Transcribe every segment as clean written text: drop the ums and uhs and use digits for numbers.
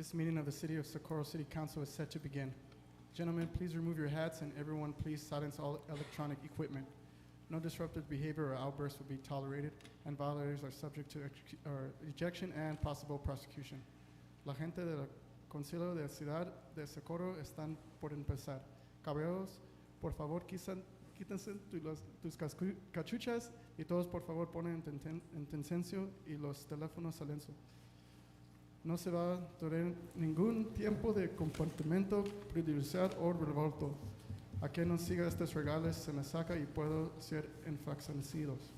This meeting of the City of Socorro City Council is set to begin. Gentlemen, please remove your hats, and everyone please silence all electronic equipment. No disruptive behavior or outbursts will be tolerated, and violators are subject to ejection and possible prosecution. La gente del Concilio de la Ciudad de Socorro están por empezar. Caballeros, por favor, quítense tus cachuchas y todos, por favor, ponen en silencio y los teléfonos silencio. No se va a tener ningún tiempo de comportamiento prejudicial o revolto. A quien no siga estas reglas se les saca y pueden ser infraccionados.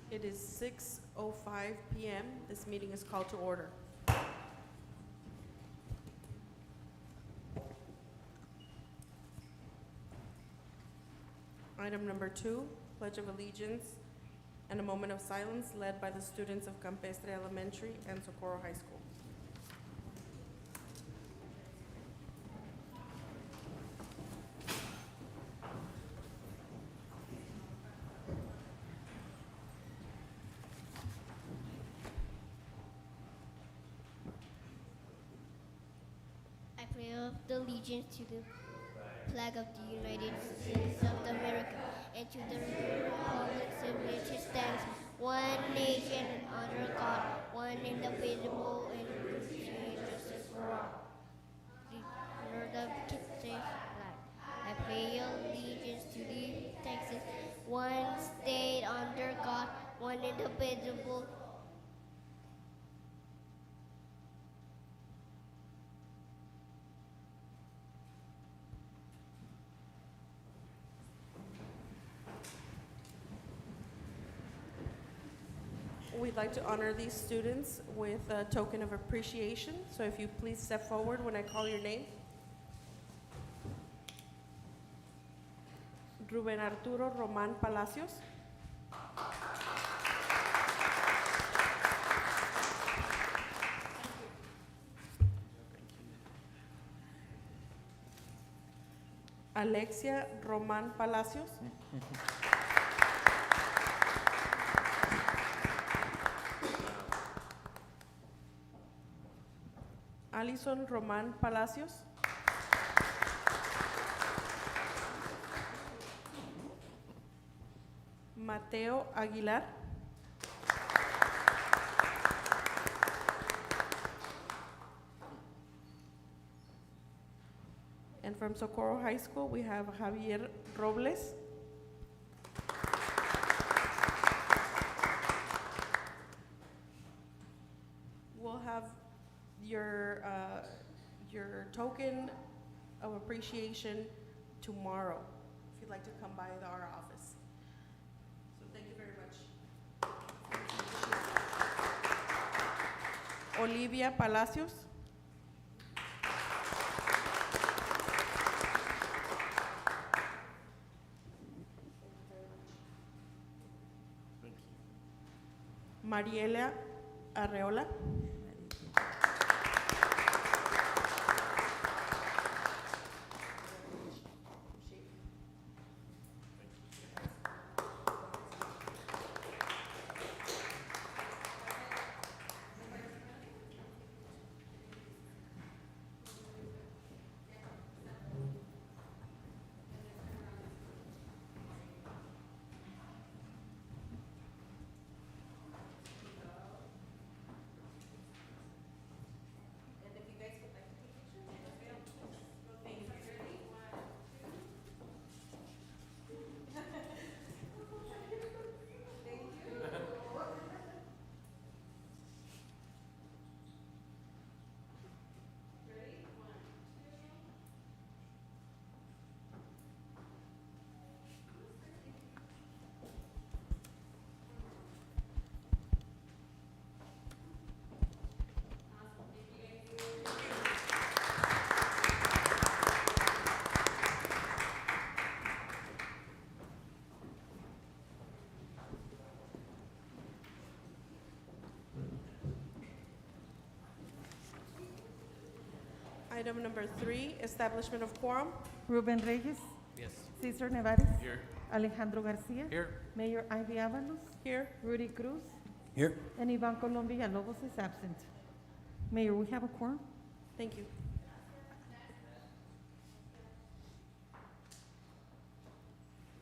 It is 6:05 p.m. This meeting is called to order. Item number 2, Pledge of Allegiance and a moment of silence led by the students of Campestre Elementary and Socorro High School. I pledge allegiance to the flag of the United States of America and to the republic for which it stands, one nation under God, one indivisible, and with justice for all. The Lord of Texas flag. I pledge allegiance to the Texas, one state under God, one indivisible. We'd like to honor these students with a token of appreciation. So if you please step forward when I call your name. Ruben Arturo Román Palacios. Alexia Román Palacios. Alison Román Palacios. Mateo Aguilar. And from Socorro High School, we have Javier Robles. We'll have your token of appreciation tomorrow, if you'd like to come by our office. So thank you very much. Olivia Palacios. Mariela Arreola. Item number 3, establishment of quorum. Ruben Reyes, Yes. Cesar Nevares, Here. Alejandro Garcia, Here. Mayor Ivy Avalos, Here. Rudy Cruz, Here. And Ivan Colom Villalobos is absent. Mayor, we have a quorum. Thank you.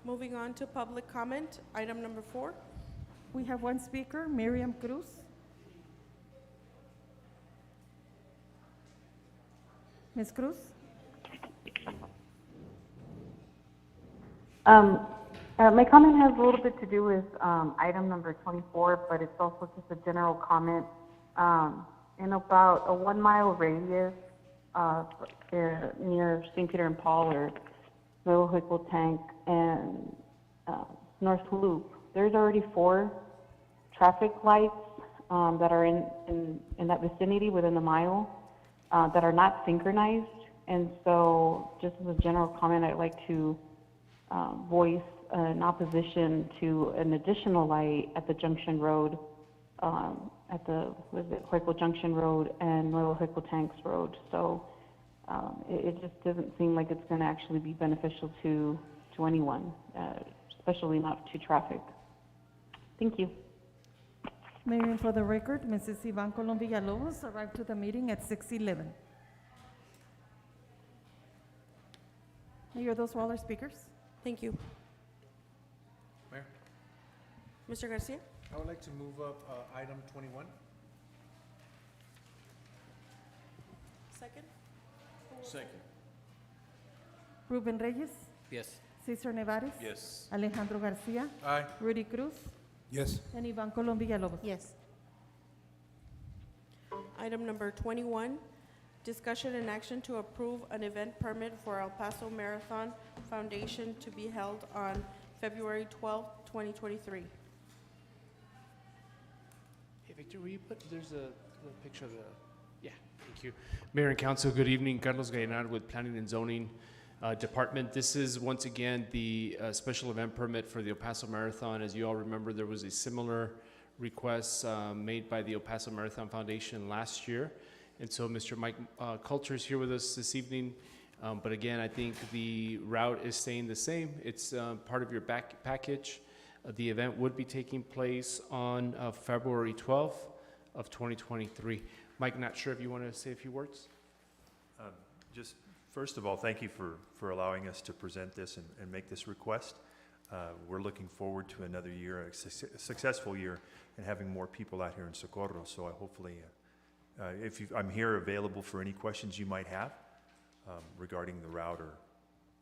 Moving on to public comment, item number 4. We have one speaker, Miriam Cruz. Ms. Cruz? My comment has a little bit to do with item number 24, but it's also just a general comment. In about a 1 mile radius near St. Peter and Paul or Little Hickle Tank and North Loop, there's already 4 traffic lights that are in that vicinity within the mile that are not synchronized. And so just as a general comment, I'd like to voice an opposition to an additional light at the Junction Road, at the Hueco Junction Road and Little Hickle Tanks Road. So it just doesn't seem like it's going to actually be beneficial to anyone, especially not to traffic. Thank you. Mayor, for the record, Mrs. Ivan Colom Villalobos arrived to the meeting at 6:11. Mayor, those were all our speakers. Thank you. Mayor, Mr. Garcia? I would like to move up item 21. Second? Second. Ruben Reyes, Yes. Cesar Nevares, Yes. Alejandro Garcia, Aye. Rudy Cruz, Yes. and Ivan Colom Villalobos. Yes. Item number 21, discussion and action to approve an event permit for El Paso Marathon Foundation to be held on February 12th, 2023. Hey, Victor, will you put, there's a picture of the, yeah, thank you. Mayor and Council, good evening. Carlos Gallinard with Planning and Zoning Department. This is once again the special event permit for the El Paso Marathon. As you all remember, there was a similar request made by the El Paso Marathon Foundation last year. And so Mr. Mike Coulter is here with us this evening. But again, I think the route is staying the same. It's part of your back package. The event would be taking place on February 12th of 2023. Mike, not sure if you want to say a few words? Just first of all, thank you for allowing us to present this and make this request. We're looking forward to another year, a successful year, and having more people out here in Socorro. So I hopefully, I'm here available for any questions you might have regarding the route or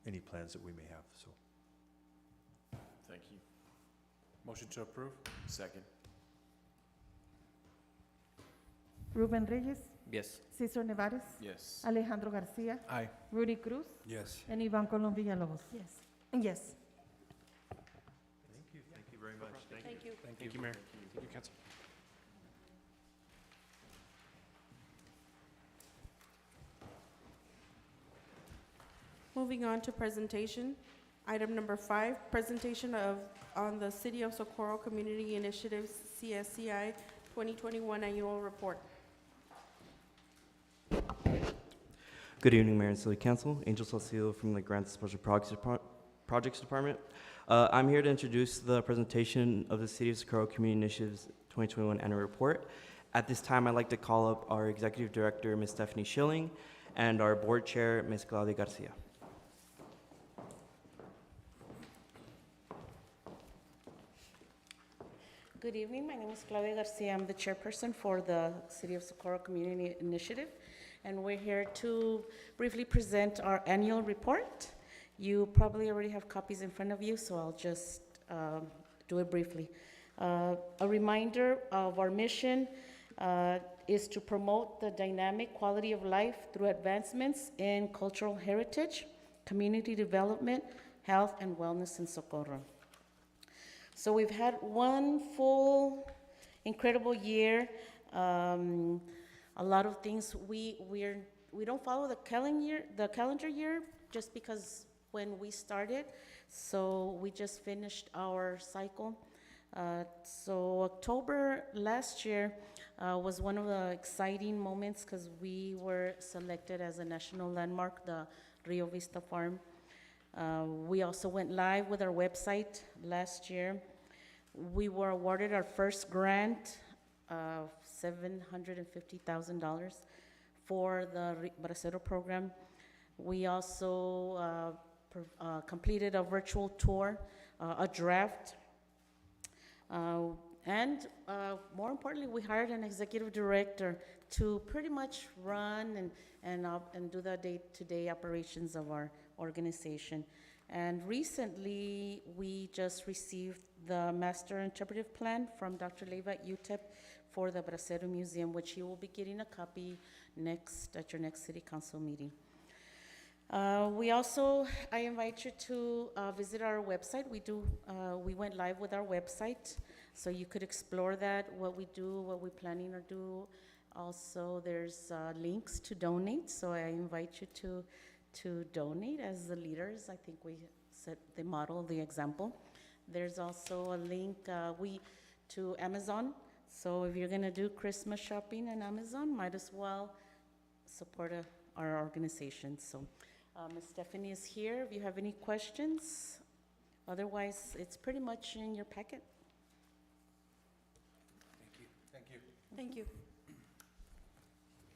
any plans that we may have. So. Thank you. Motion to approve? Second. Ruben Reyes, Yes. Cesar Nevares, Yes. Alejandro Garcia, Aye. Rudy Cruz, Yes. and Ivan Colom Villalobos. Yes. Yes. Thank you. Thank you very much. Thank you. Thank you, Mayor. Thank you, Council. Moving on to presentation. Item number 5, presentation on the City of Socorro Community Initiatives CSCI 2021 Annual Report. Good evening, Mayor and City Council. Angel Salcido from the Grants and Special Projects Department. I'm here to introduce the presentation of the City of Socorro Community Initiatives 2021 Annual Report. At this time, I'd like to call up our Executive Director, Ms. Stephanie Schilling, and our Board Chair, Ms. Claudia Garcia. Good evening. My name is Claudia Garcia. I'm the chairperson for the City of Socorro Community Initiative, and we're here to briefly present our annual report. You probably already have copies in front of you, so I'll just do it briefly. A reminder of our mission is to promote the dynamic quality of life through advancements in cultural heritage, community development, health, and wellness in Socorro. So we've had one full, incredible year. A lot of things. We don't follow the calendar year, just because when we started. So we just finished our cycle. So October last year was one of the exciting moments because we were selected as a national landmark, the Rio Vista Farm. We also went live with our website last year. We were awarded our first grant of $750,000 for the Bracero program. We also completed a virtual tour, a draft, and more importantly, we hired an executive director to pretty much run and do the day-to-day operations of our organization. And recently, we just received the master interpretive plan from Dr. Leyva at UTEP for the Bracero Museum, which you will be getting a copy at your next city council meeting. I invite you to visit our website. We went live with our website, so you could explore that, what we do, what we're planning to do. Also, there's links to donate, so I invite you to donate as the leaders. I think we set the model, the example. There's also a link to Amazon. So if you're gonna do Christmas shopping on Amazon, might as well support our organization. So Ms. Stephanie is here if you have any questions. Otherwise, it's pretty much in your packet. Thank you. Thank you. Thank you.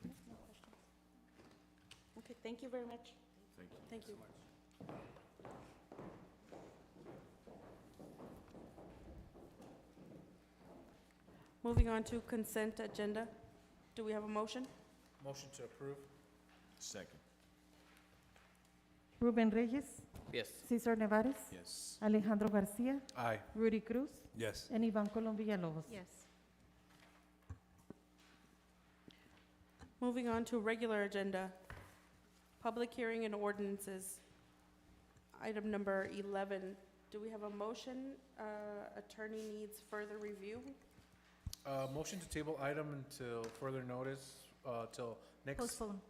No questions. Okay, thank you very much. Thank you. Thank you. Moving on to consent agenda. Do we have a motion? Motion to approve. Second. Ruben Reyes, Yes. Cesar Nevares, Yes. Alejandro Garcia, Aye. Rudy Cruz, Yes. and Ivan Colom Villalobos. Yes. Moving on to regular agenda, public hearing and ordinances. Item number 11, do we have a motion? Attorney needs further review. Motion to table item until further notice, till next. Postpone.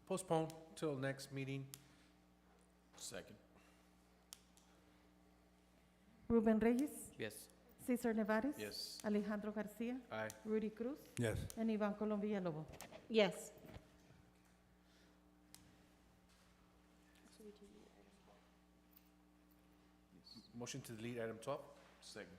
Postpone till next meeting. Second. Ruben Reyes, Yes. Cesar Nevares, Yes. Alejandro Garcia, Aye. Rudy Cruz, Yes. and Ivan Colom Villalobos. Yes. Motion to delete item 12. Second.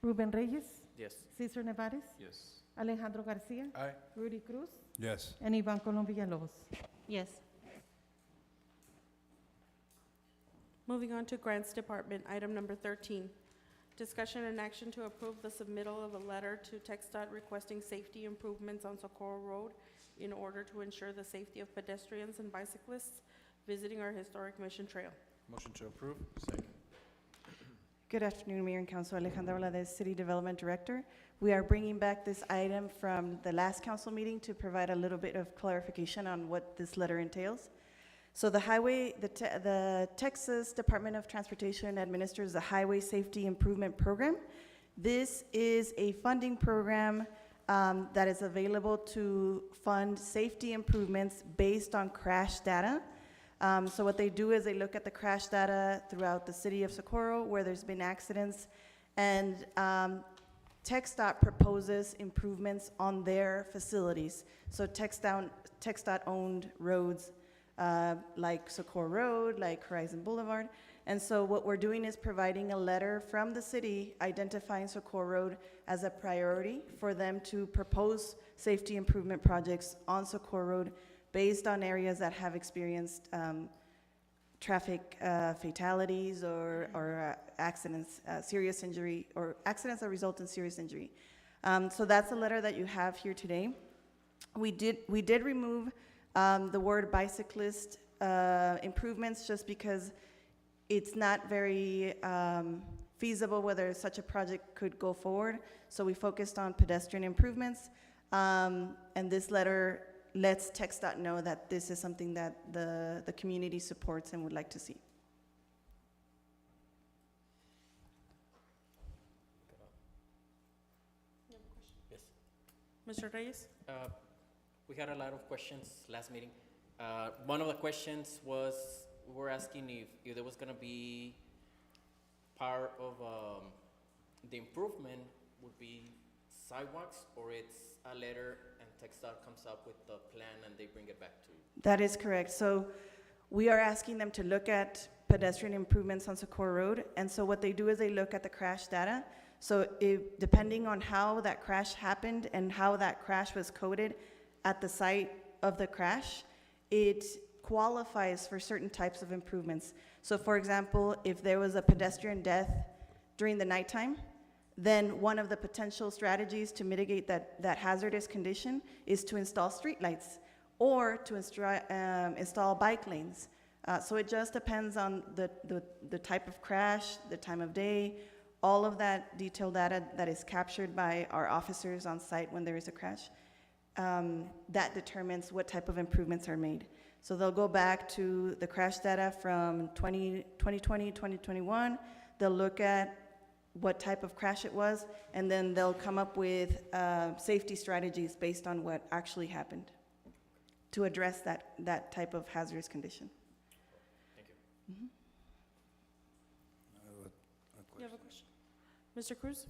Ruben Reyes, Yes. Cesar Nevares, Yes. Alejandro Garcia, Aye. Rudy Cruz, Yes. and Ivan Colom Villalobos. Yes. Moving on to Grants Department, item number 13. Discussion and action to approve the submittal of a letter to TxDOT requesting safety improvements on Socorro Road in order to ensure the safety of pedestrians and bicyclists visiting our historic Mission Trail. Motion to approve. Second. Good afternoon, Mayor and Council. Alejandra Valadez, City Development Director. We are bringing back this item from the last council meeting to provide a little bit of clarification on what this letter entails. So the Texas Department of Transportation administers the Highway Safety Improvement Program. This is a funding program that is available to fund safety improvements based on crash data. So what they do is they look at the crash data throughout the city of Socorro where there's been accidents, and TxDOT proposes improvements on their facilities. So TxDOT-owned roads like Socorro Road, like Horizon Boulevard. And so what we're doing is providing a letter from the city identifying Socorro Road as a priority for them to propose safety improvement projects on Socorro Road based on areas that have experienced traffic fatalities or accidents, serious injury, or accidents that result in serious injury. So that's the letter that you have here today. We did remove the word bicyclist improvements just because it's not very feasible whether such a project could go forward. So we focused on pedestrian improvements, and this letter lets TxDOT know that this is something that the community supports and would like to see. Yes. Mr. Reyes? We had a lot of questions last meeting. One of the questions was, we were asking if there was gonna be part of the improvement would be sidewalks, or it's a letter and TxDOT comes up with the plan and they bring it back to you. That is correct. So we are asking them to look at pedestrian improvements on Socorro Road. And so what they do is they look at the crash data. So depending on how that crash happened and how that crash was coded at the site of the crash, it qualifies for certain types of improvements. So for example, if there was a pedestrian death during the nighttime, then one of the potential strategies to mitigate that hazardous condition is to install streetlights or to install bike lanes. So it just depends on the type of crash, the time of day, all of that detailed data that is captured by our officers on site when there is a crash. That determines what type of improvements are made. So they'll go back to the crash data from 2020, 2021. They'll look at what type of crash it was, and then they'll come up with safety strategies based on what actually happened to address that type of hazardous condition. Thank you. Mhm. You have a question? Mr. Cruz?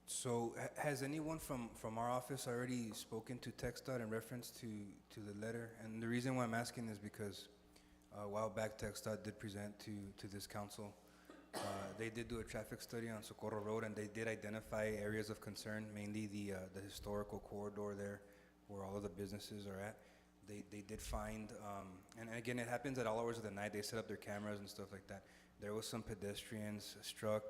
So has anyone from our office already spoken to TxDOT in reference to the letter? And the reason why I'm asking is because a while back TxDOT did present to this council. They did do a traffic study on Socorro Road, and they did identify areas of concern, mainly the historical corridor there where all of the businesses are at. They did find, and again, it happens at all hours of the night. They set up their cameras and stuff like that. There was some pedestrians struck,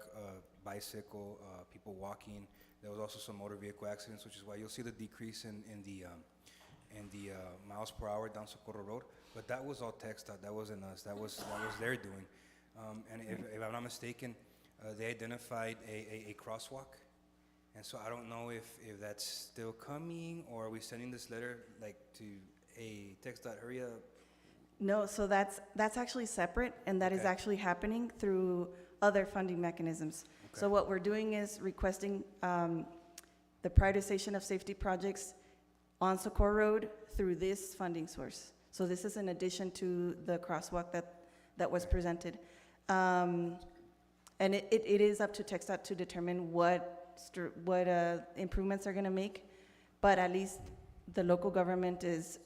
bicycle, people walking. There was also some motor vehicle accidents, which is why you'll see the decrease in the miles per hour down Socorro Road. But that was all TxDOT. That wasn't us. That was their doing. And if I'm not mistaken, they identified a crosswalk. And so I don't know if that's still coming, or are we sending this letter like to TxDOT, hurry up? No, so that's actually separate, and that is Okay. actually happening through other funding mechanisms. So Okay. what we're doing is requesting the prioritization of safety projects on Socorro Road through this funding source. So this is in addition to the crosswalk that was presented. And it is up to TxDOT to determine what improvements they're gonna make, but at least the local government is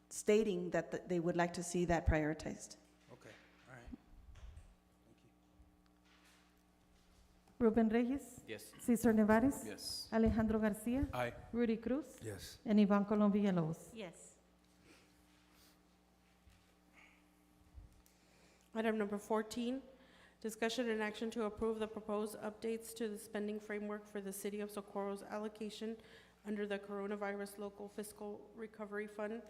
stating that they would like to see that prioritized. Okay, all right. Thank you. Ruben Reyes, Yes. Cesar Nevares, Yes. Alejandro Garcia, Aye. Rudy Cruz, Yes. and Ivan Colom Villalobos. Yes. Item number 14, discussion and action to approve the proposed updates to the spending framework for the City of Socorro's allocation under the Coronavirus Local Fiscal Recovery Fund,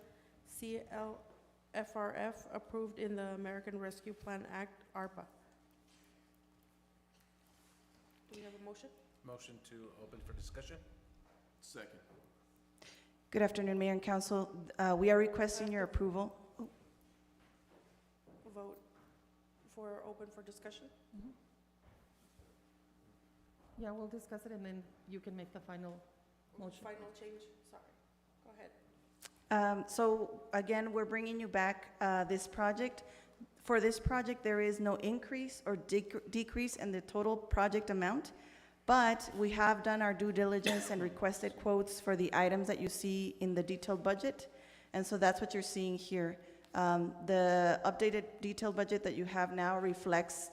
CLFRF, approved in the American Rescue Plan Act, ARPA. Do we have a motion? Motion to open for discussion? Second. Good afternoon, Mayor and Council. We are requesting your approval. Vote for open for discussion? Yeah, we'll discuss it, and then you can make the final motion. Final change, sorry. Go ahead. So again, we're bringing you back this project. For this project, there is no increase or decrease in the total project amount, but we have done our due diligence and requested quotes for the items that you see in the detailed budget, and so that's what you're seeing here. The updated detailed budget that you have now reflects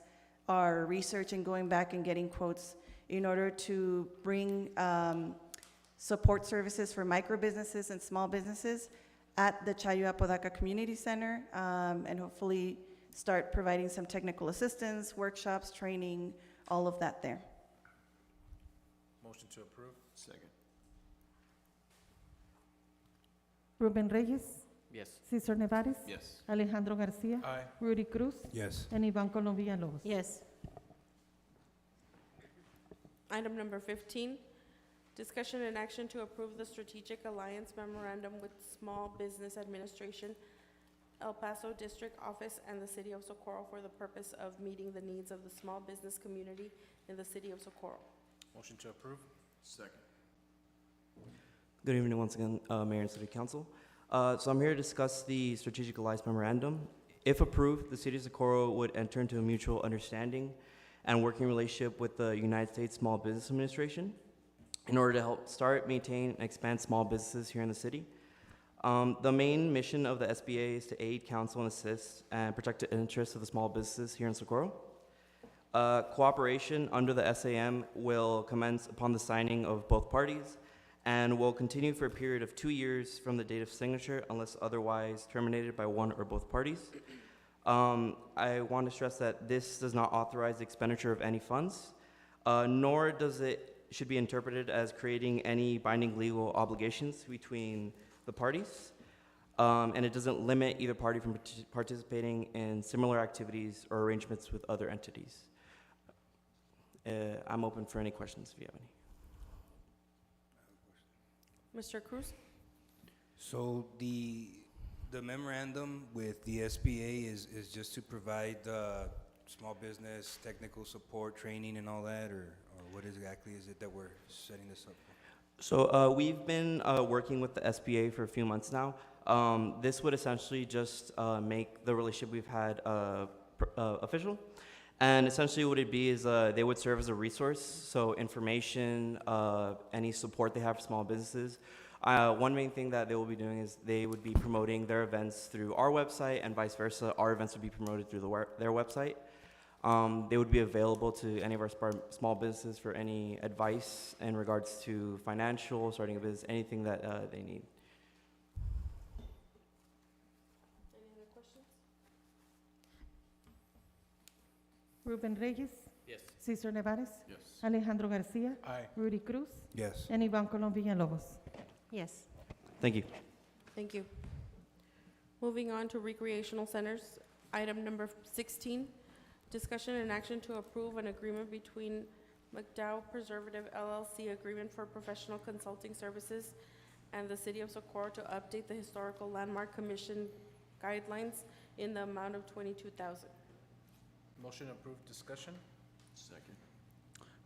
our research and going back and getting quotes in order to bring support services for micro businesses and small businesses at the Chayo Apodaca Community Center, and hopefully start providing some technical assistance, workshops, training, all of that there. Motion to approve? Second. Ruben Reyes, Yes. Cesar Nevares, Yes. Alejandro Garcia, Aye. Rudy Cruz, Yes. and Ivan Colom Villalobos. Yes. Item number 15, discussion and action to approve the Strategic Alliance Memorandum with Small Business Administration, El Paso District Office, and the City of Socorro for the purpose of meeting the needs of the small business community in the City of Socorro. Motion to approve? Second. Good evening once again, Mayor and City Council. So I'm here to discuss the Strategic Alliance Memorandum. If approved, the City of Socorro would enter into a mutual understanding and working relationship with the United States Small Business Administration in order to help start, maintain, and expand small businesses here in the city. The main mission of the SBA is to aid, counsel, and assist and protect the interests of the small businesses here in Socorro. Cooperation under the SAM will commence upon the signing of both parties and will continue for a period of 2 years from the date of signature unless otherwise terminated by one or both parties. I want to stress that this does not authorize the expenditure of any funds, nor does it should be interpreted as creating any binding legal obligations between the parties, and it doesn't limit either party from participating in similar activities or arrangements with other entities. I'm open for any questions if you have any. Mr. Cruz? So the memorandum with the SBA is just to provide small business technical support, training, and all that, or what exactly is it that we're setting this up for? So we've been working with the SBA for a few months now. This would essentially just make the relationship we've had official. And essentially what it'd be is they would serve as a resource, so information, any support they have for small businesses. One main thing that they will be doing is they would be promoting their events through our website and vice versa. Our events would be promoted through their website. They would be available to any of our small businesses for any advice in regards to financial, starting a business, anything that they need. Any other questions? Ruben Reyes, Yes. Cesar Nevares, Yes. Alejandro Garcia, Aye. Rudy Cruz, Yes. and Ivan Colom Villalobos. Yes. Thank you. Thank you. Moving on to recreational centers, item number 16, discussion and action to approve an agreement between McDowell Preservative LLC agreement for professional consulting services and the City of Socorro to update the Historical Landmark Commission guidelines in the amount of $22,000. Motion approved, discussion? Second.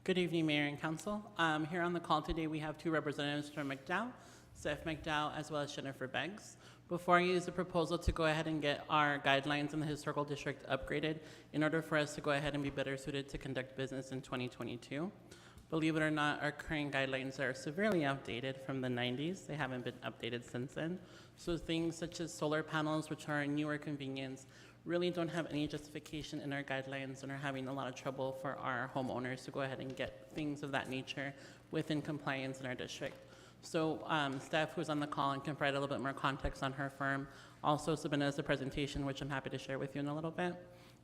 Good evening, Mayor and Council. Here on the call today, we have two representatives from McDowell, Steph McDowell, as well as Jennifer Beggs. Before I use the proposal to go ahead and get our guidelines in the historical district upgraded in order for us to go ahead and be better suited to conduct business in 2022. Believe it or not, our current guidelines are severely outdated from the 90s. They haven't been updated since then. So things such as solar panels, which are a newer convenience, really don't have any justification in our guidelines and are having a lot of trouble for our homeowners to go ahead and get things of that nature within compliance in our district. So Steph, who's on the call and can provide a little bit more context on her firm, also submitted us a presentation, which I'm happy to share with you in a little bit.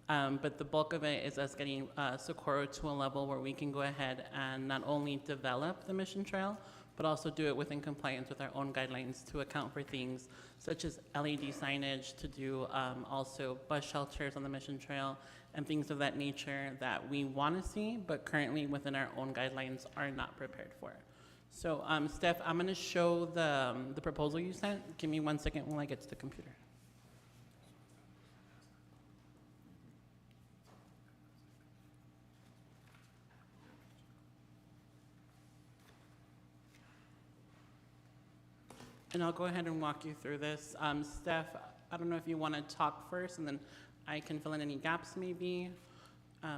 But the bulk of it is us getting Socorro to a level where we can go ahead and not only develop the mission trail, but also do it within compliance with our own guidelines to account for things such as LED signage, to do also bus shelters on the mission trail, and things of that nature that we want to see, but currently within our own guidelines are not prepared for. So Steph, I'm going to show the proposal you sent. Give me 1 second while I get to the computer. And I'll go ahead and walk you through this. Steph, I don't know if you want to talk first, and then I can fill in any gaps maybe.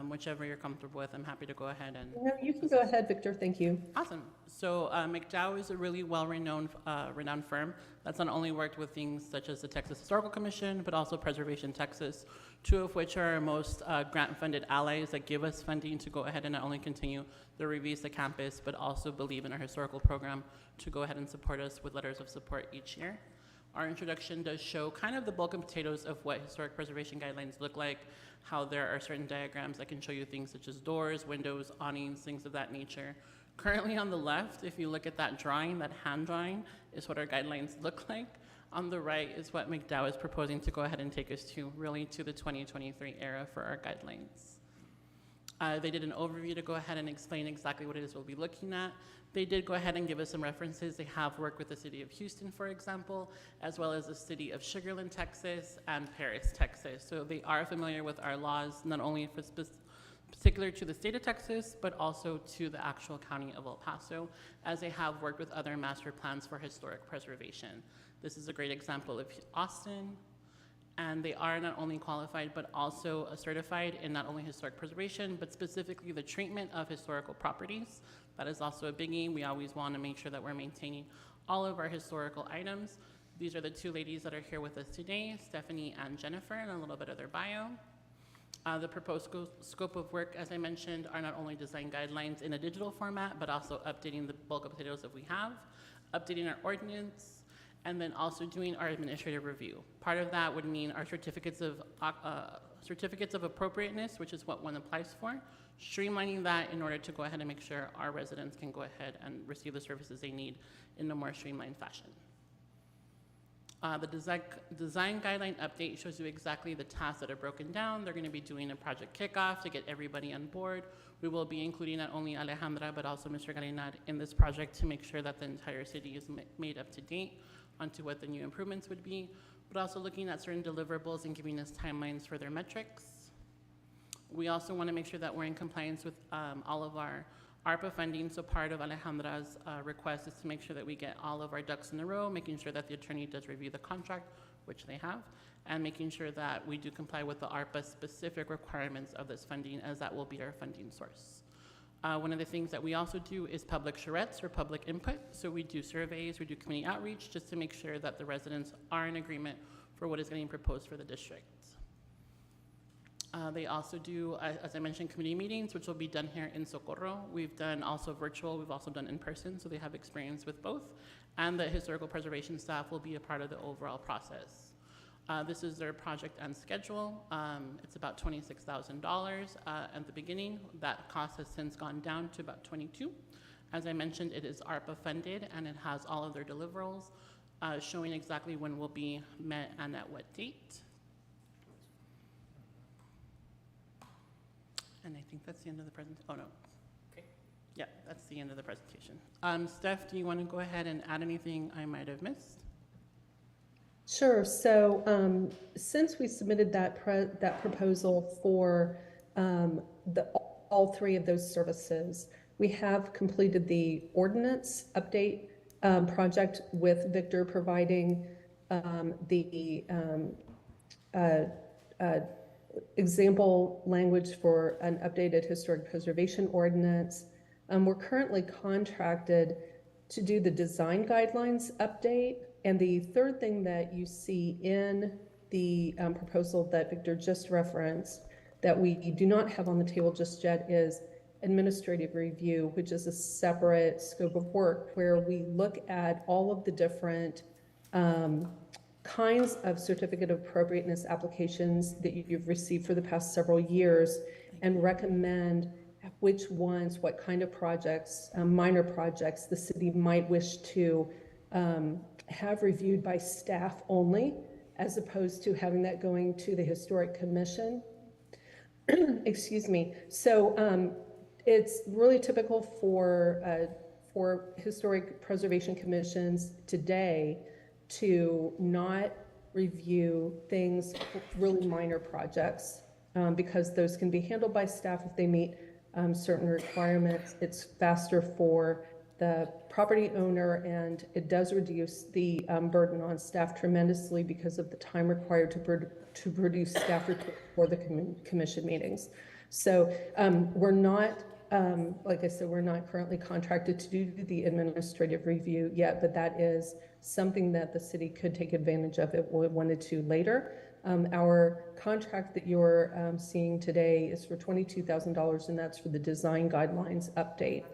Whichever you're comfortable with, I'm happy to go ahead and... No, you can go ahead, Victor, thank you. Awesome. So McDowell is a really well-renowned renowned firm that's not only worked with things such as the Texas Historical Commission, but also Preservation Texas, two of which are our most grant-funded allies that give us funding to go ahead and not only continue the Revista campus, but also believe in our historical program to go ahead and support us with letters of support each year. Our introduction does show kind of the bulk and potatoes of what historic preservation guidelines look like, how there are certain diagrams that can show you things such as doors, windows, awnings, things of that nature. Currently on the left, if you look at that drawing, that hand drawing, is what our guidelines look like. On the right is what McDowell is proposing to go ahead and take us to, really to the 2023 era for our guidelines. They did an overview to go ahead and explain exactly what it is we'll be looking at. They did go ahead and give us some references. They have worked with the city of Houston, for example, as well as the city of Sugar Land, Texas, and Paris, Texas. So they are familiar with our laws, not only for particular to the state of Texas, but also to the actual county of El Paso, as they have worked with other master plans for historic preservation. This is a great example of Austin, and they are not only qualified, but also certified in not only historic preservation, but specifically the treatment of historical properties. That is also a biggie. We always want to make sure that we're maintaining all of our historical items. These are the two ladies that are here with us today, Stephanie and Jennifer, and a little bit of their bio. The proposed scope of work, as I mentioned, are not only design guidelines in a digital format, but also updating the bulk of potatoes that we have, updating our ordinance, and then also doing our administrative review. Part of that would mean our certificates of appropriateness, which is what one applies for, streamlining that in order to go ahead and make sure our residents can go ahead and receive the services they need in a more streamlined fashion. The design guideline update shows you exactly the tasks that are broken down. They're going to be doing a project kickoff to get everybody on board. We will be including not only Alejandra, but also Mr. Galinar in this project to make sure that the entire city is made up to date onto what the new improvements would be, but also looking at certain deliverables and giving us timelines for their metrics. We also want to make sure that we're in compliance with all of our ARPA funding, so part of Alejandra's request is to make sure that we get all of our ducks in a row, making sure that the attorney does review the contract, which they have, and making sure that we do comply with the ARPA specific requirements of this funding, as that will be our funding source. One of the things that we also do is public charrettes or public input. So we do surveys, we do community outreach, just to make sure that the residents are in agreement for what is getting proposed for the district. They also do, as I mentioned, community meetings, which will be done here in Socorro. We've done also virtual, we've also done in person, so they have experience with both. And the historical preservation staff will be a part of the overall process. This is their project and schedule. It's about $26,000 at the beginning. That cost has since gone down to about $22,000. As I mentioned, it is ARPA funded, and it has all of their deliverables showing exactly when will be met and at what date. And I think that's the end of the presentation. Oh, no. Okay. Yeah, that's the end of the presentation. Steph, do you want to go ahead and add anything I might have missed? Sure. So since we submitted that proposal for all three of those services, we have completed the ordinance update project with Victor providing the example language for an updated historic preservation ordinance. We're currently contracted to do the design guidelines update. And the third thing that you see in the proposal that Victor just referenced that we do not have on the table just yet is administrative review, which is a separate scope of work where we look at all of the different kinds of certificate of appropriateness applications that you've received for the past several years and recommend which ones, what kind of projects, minor projects the city might wish to have reviewed by staff only, as opposed to having that going to the Historic Commission. Excuse me. So it's really typical for historic preservation commissions today to not review things, really minor projects, because those can be handled by staff if they meet certain requirements. It's faster for the property owner, and it does reduce the burden on staff tremendously because of the time required to produce staff reports for the commission meetings. So we're not, like I said, we're not currently contracted to do the administrative review yet, but that is something that the city could take advantage of if we wanted to later. Our contract that you're seeing today is for $22,000, and that's for the design guidelines update.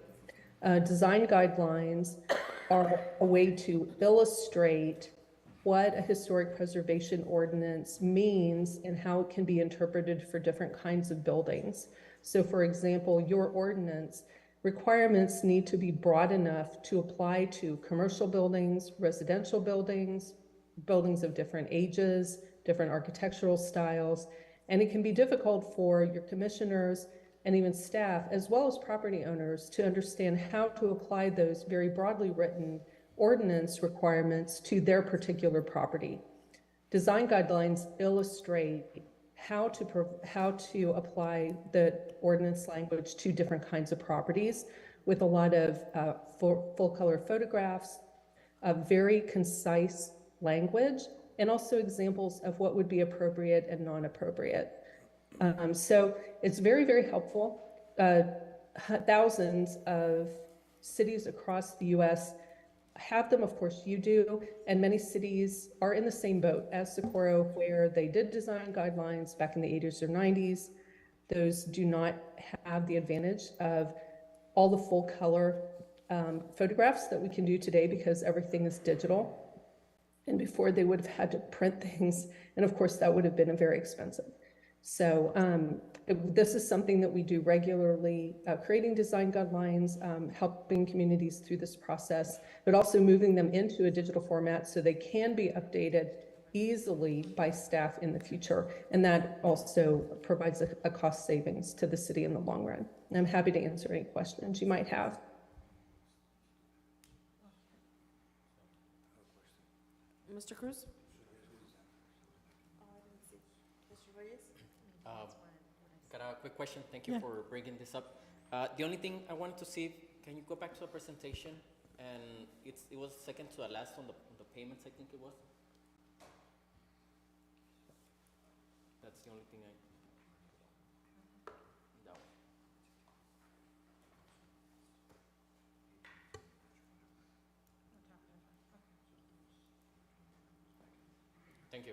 Design guidelines are a way to illustrate what a historic preservation ordinance means and how it can be interpreted for different kinds of buildings. So for example, your ordinance requirements need to be broad enough to apply to commercial buildings, residential buildings, buildings of different ages, different architectural styles, and it can be difficult for your commissioners and even staff, as well as property owners, to understand how to apply those very broadly written ordinance requirements to their particular property. Design guidelines illustrate how to apply the ordinance language to different kinds of properties with a lot of full color photographs, very concise language, and also examples of what would be appropriate and non-appropriate. So it's very, very helpful. Thousands of cities across the US have them, of course you do, and many cities are in the same boat as Socorro, where they did design guidelines back in the 80s or 90s. Those do not have the advantage of all the full color photographs that we can do today because everything is digital. And before they would have had to print things, and of course that would have been very expensive. So this is something that we do regularly, creating design guidelines, helping communities through this process, but also moving them into a digital format so they can be updated easily by staff in the future. And that also provides a cost savings to the city in the long run. And I'm happy to answer any questions you might have. Mr. Cruz? Got a quick question. Thank you for bringing this up. The only thing I wanted to see, can you go back to the presentation? And it was second to the last on the payments, I think it was. That's the only thing that one. Thank you.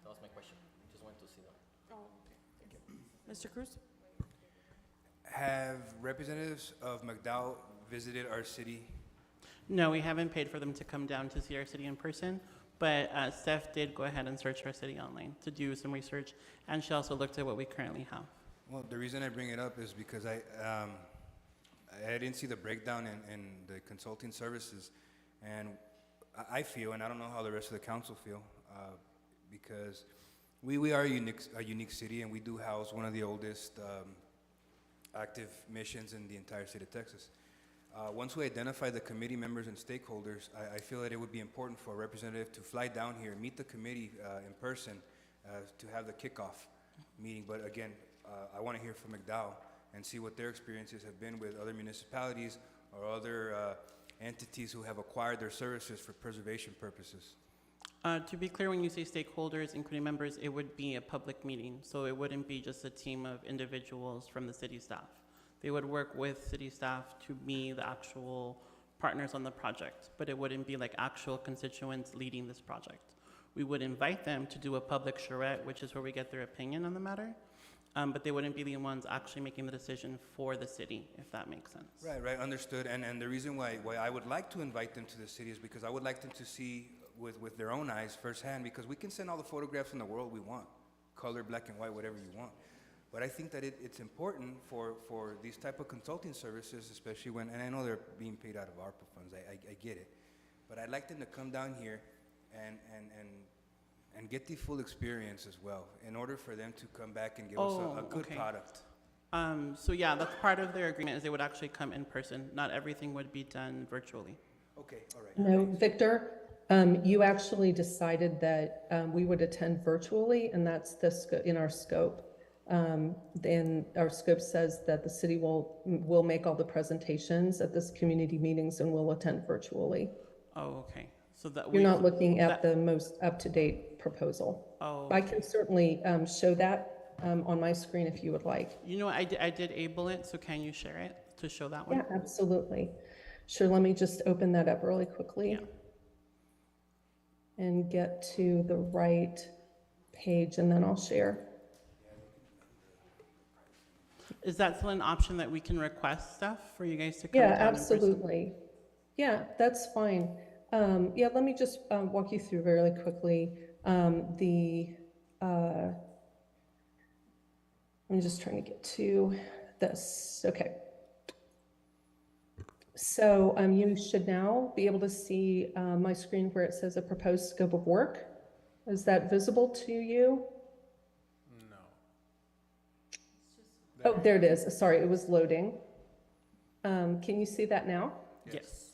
That was my question. Just wanted to see that. Oh, okay. Thank you. Mr. Cruz? Have representatives of McDowell visited our city? No, we haven't paid for them to come down to see our city in person, but Steph did go ahead and search our city online to do some research, and she also looked at what we currently have. Well, the reason I bring it up is because I didn't see the breakdown in the consulting services, and I feel, and I don't know how the rest of the council feel, because we are a unique city, and we do house one of the oldest active missions in the entire state of Texas. Once we identify the committee members and stakeholders, I feel that it would be important for a representative to fly down here, meet the committee in person, to have the kickoff meeting. But again, I want to hear from McDowell and see what their experiences have been with other municipalities or other entities who have acquired their services for preservation purposes. To be clear, when you say stakeholders, including members, it would be a public meeting, so it wouldn't be just a team of individuals from the city staff. They would work with city staff to be the actual partners on the project, but it wouldn't be like actual constituents leading this project. We would invite them to do a public charrette, which is where we get their opinion on the matter, but they wouldn't be the ones actually making the decision for the city, if that makes sense. Right, understood. And the reason why I would like to invite them to the city is because I would like them to see with their own eyes firsthand, because we can send all the photographs in the world we want, color, black and white, whatever you want. But I think that it's important for these type of consulting services, especially when, and I know they're being paid out of ARPA funds, I get it. But I'd like them to come down here and get the full experience as well, in order for them to come back and give us a good product. So yeah, that's part of their agreement, is they would actually come in person. Not everything would be done virtually. Okay, all right. No, Victor, you actually decided that we would attend virtually, and that's in our scope. Then our scope says that the city will make all the presentations at this community meetings and will attend virtually. Oh, okay. So that you're not looking at the most up-to-date proposal. Oh, I can certainly show that on my screen if you would like. You know, I did able it, so can you share it to show that one? Yeah, absolutely. Sure, let me just open that up really quickly. Yeah. And get to the right page, and then I'll share. Is that still an option that we can request stuff for you guys to come Yeah, down in absolutely. Yeah, that's fine. Yeah, let me just walk you through really quickly. I'm just trying to get to this. Okay. So you should now be able to see my screen where it says a proposed scope of work. Is that visible to you? No. Oh, there it is. Sorry, it was loading. Can you see that now? Yes.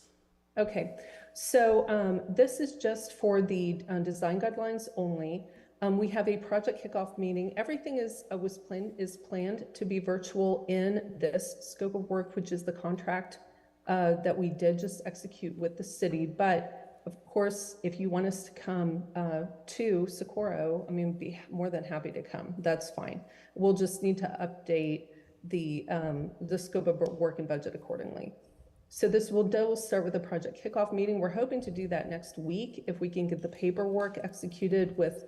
Okay, so this is just for the design guidelines only. We have a project kickoff meeting. Everything is planned to be virtual in this scope of work, which is the contract that we did just execute with the city. But of course, if you want us to come to Socorro, I mean, we'd be more than happy to come. That's fine. We'll just need to update the scope of work and budget accordingly. So this will start with a project kickoff meeting. We're hoping to do that next week if we can get the paperwork executed with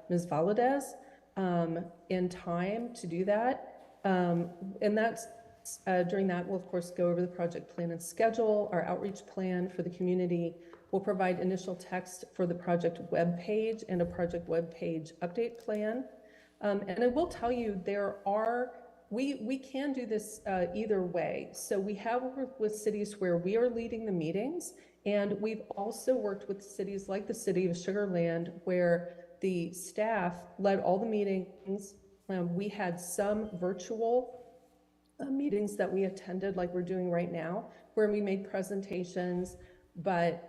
Ms. Valadez in time to do that. And that's during that, we'll of course go over the project plan and schedule, our outreach plan for the community. We'll provide initial text for the project web page and a project web page update plan. And I will tell you, we can do this either way. So we have worked with cities where we are leading the meetings, and we've also worked with cities like the city of Sugar Land, where the staff led all the meetings. We had some virtual meetings that we attended, like we're doing right now, where we made presentations, but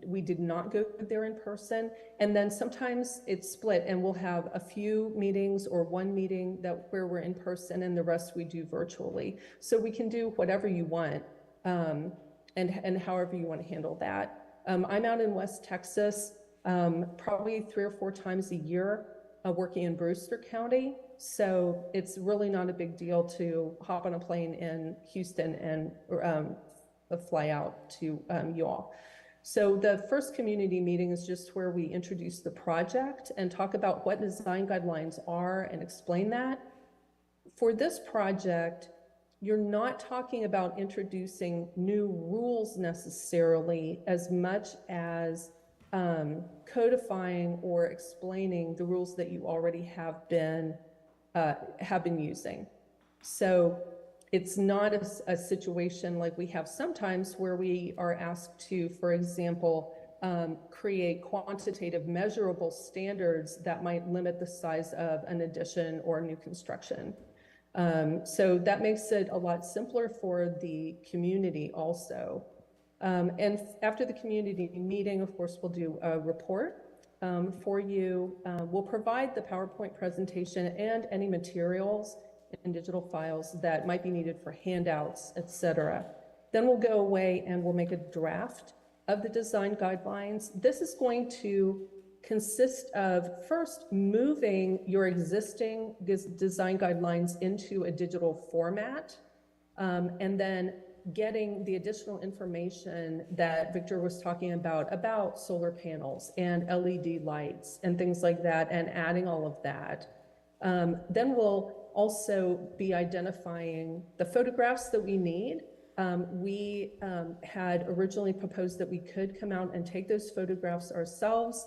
we did not go there in person. And then sometimes it's split, and we'll have a few meetings or one meeting where we're in person and the rest we do virtually. So we can do whatever you want, and however you want to handle that. I'm out in West Texas probably 3 or 4 times a year working in Brewster County. So it's really not a big deal to hop on a plane in Houston and fly out to you all. So the first community meeting is just where we introduce the project and talk about what design guidelines are and explain that. For this project, you're not talking about introducing new rules necessarily as much as codifying or explaining the rules that you already have been using. So it's not a situation like we have sometimes where we are asked to, for example, create quantitative measurable standards that might limit the size of an addition or new construction. So that makes it a lot simpler for the community also. And after the community meeting, of course, we'll do a report for you. We'll provide the PowerPoint presentation and any materials and digital files that might be needed for handouts, etc. Then we'll go away and we'll make a draft of the design guidelines. This is going to consist of first moving your existing design guidelines into a digital format, and then getting the additional information that Victor was talking about solar panels and LED lights and things like that, and adding all of that. Then we'll also be identifying the photographs that we need. We had originally proposed that we could come out and take those photographs ourselves.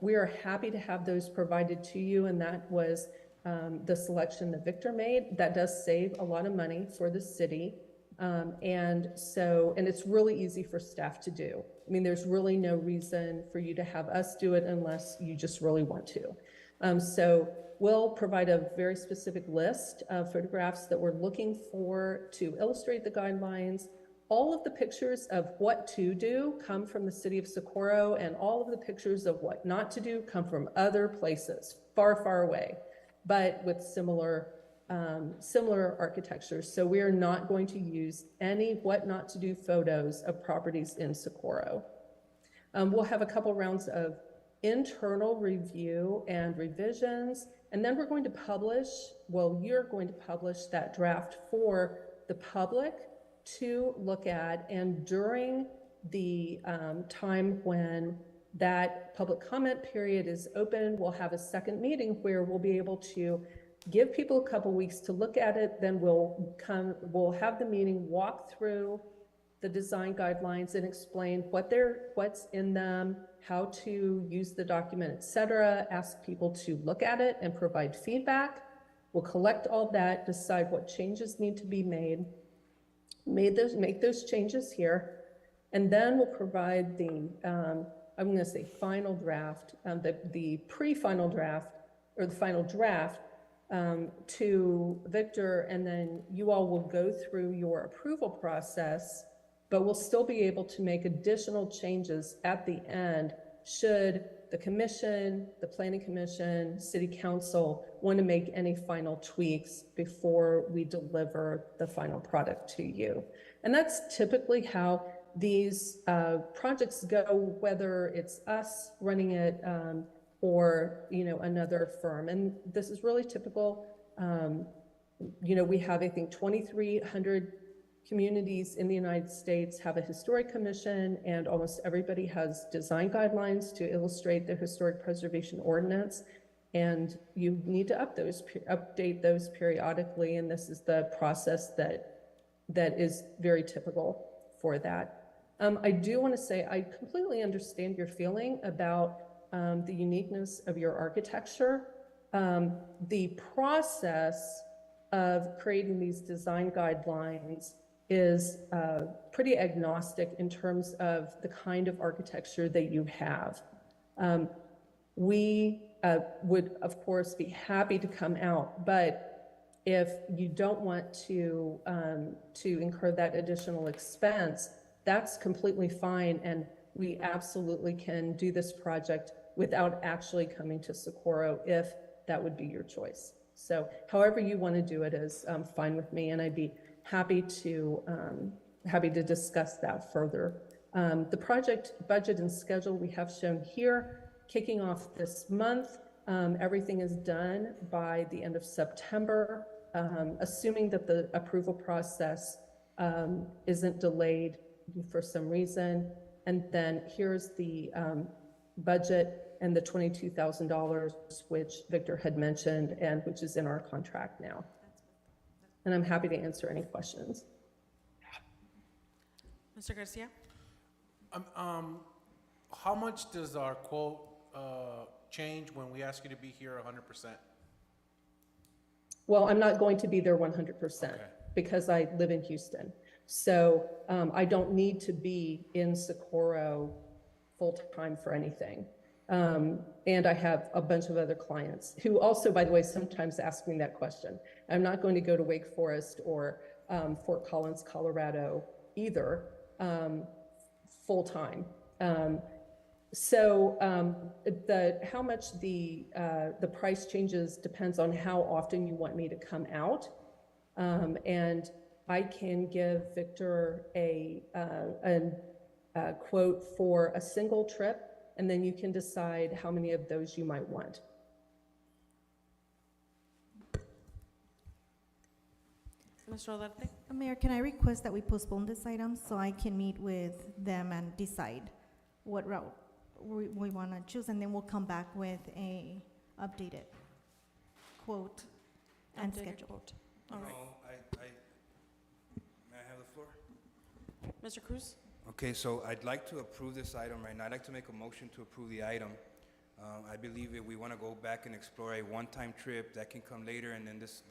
We are happy to have those provided to you, and that was the selection that Victor made. That does save a lot of money for the city. And it's really easy for staff to do. I mean, there's really no reason for you to have us do it unless you just really want to. So we'll provide a very specific list of photographs that we're looking for to illustrate the guidelines. All of the pictures of what to do come from the city of Socorro, and all of the pictures of what not to do come from other places, far, far away, but with similar architecture. So we are not going to use any what not to do photos of properties in Socorro. We'll have a couple rounds of internal review and revisions, and then we're going to publish, you're going to publish that draft for the public to look at. And during the time when that public comment period is open, we'll have a second meeting where we'll be able to give people a couple weeks to look at it. Then we'll have the meeting, walk through the design guidelines and explain what's in them, how to use the document, etc. Ask people to look at it and provide feedback. We'll collect all that, decide what changes need to be made, make those changes here, and then we'll provide the, I'm going to say final draft, the pre-final draft, or the final draft, to Victor, and then you all will go through your approval process, but we'll still be able to make additional changes at the end should the commission, the planning commission, city council want to make any final tweaks before we deliver the final product to you. And that's typically how these projects go, whether it's us running it or another firm. And this is really typical. We have, I think, 2,300 communities in the United States have a historic commission, and almost everybody has design guidelines to illustrate the historic preservation ordinance. And you need to update those periodically, and this is the process that is very typical for that. I do want to say I completely understand your feeling about the uniqueness of your architecture. The process of creating these design guidelines is pretty agnostic in terms of the kind of architecture that you have. We would, of course, be happy to come out, but if you don't want to incur that additional expense, that's completely fine, and we absolutely can do this project without actually coming to Socorro if that would be your choice. So however you want to do it is fine with me, and I'd be happy to discuss that further. The project budget and schedule we have shown here, kicking off this month. Everything is done by the end of September, assuming that the approval process isn't delayed for some reason. And then here's the budget and the $22,000, which Victor had mentioned and which is in our contract now. And I'm happy to answer any questions. Mr. Garcia? How much does our quote change when we ask you to be here 100%? Well, I'm not going to be there 100% because I live in Houston. So I don't need to be in Socorro full-time for anything. And I have a bunch of other clients who also, by the way, sometimes ask me that question. I'm not going to go to Wake Forest or Fort Collins, Colorado either full-time. So how much the price changes depends on how often you want me to come out. And I can give Victor a quote for a single trip, and then you can decide how many of those you might want. Mr. Olarte? Mayor, can I request that we postpone this item so I can meet with them and decide what route we want to choose, and then we'll come back with a updated quote and schedule. All right. May I have the floor? Mr. Cruz? Okay, so I'd like to approve this item right now. I'd like to make a motion to approve the item. I believe if we want to go back and explore a one-time trip, that can come later, and then this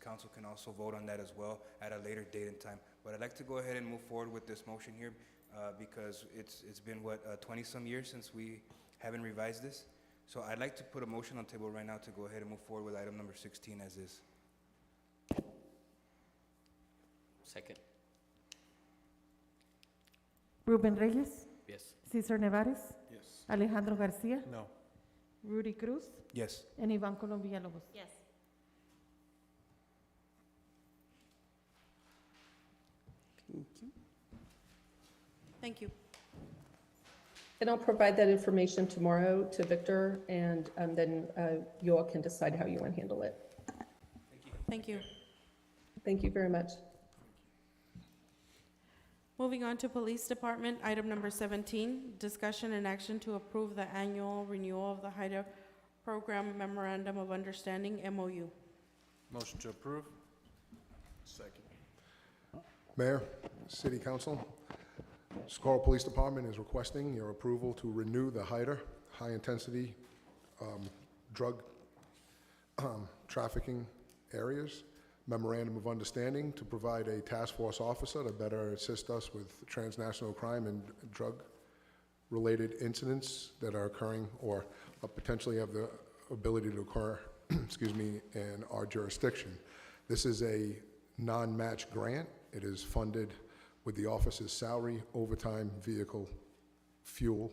council can also vote on that as well at a later date and time. But I'd like to go ahead and move forward with this motion here because it's been, 20-some years since we haven't revised this. So I'd like to put a motion on the table right now to go ahead and move forward with item number 16 as is. Second. Ruben Reyes? Yes. Cesar Nevares? Yes. Alejandro Garcia? No. Rudy Cruz? Yes. And Ivan Colom Villalobos? Yes. Thank you. And I'll provide that information tomorrow to Victor, and then you all can decide how you want to handle it. Thank you. Thank you very much. Moving on to Police Department, item number 17, discussion and action to approve the annual renewal of the HIDA Program Memorandum of Understanding, MOU. Motion to approve? Second. Mayor, City Council, Socorro Police Department is requesting your approval to renew the HIDA, high-intensity drug trafficking areas memorandum of understanding to provide a task force officer to better assist us with transnational crime and drug-related incidents that are occurring or potentially have the ability to occur, excuse me, in our jurisdiction. This is a non-match grant. It is funded with the office's salary, overtime, vehicle, fuel,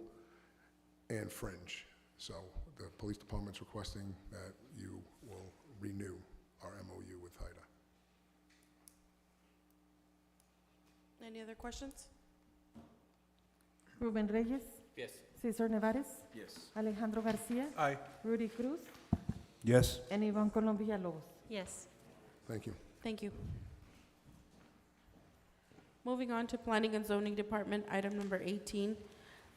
and fringe. So the police department's requesting that you will renew our MOU with HIDA. Any other questions? Ruben Reyes? Yes. Cesar Nevares? Yes. Alejandro Garcia? Aye. Rudy Cruz? Yes. And Ivan Colom Villalobos? Yes. Thank you. Thank you. Moving on to Planning and Zoning Department, item number 18,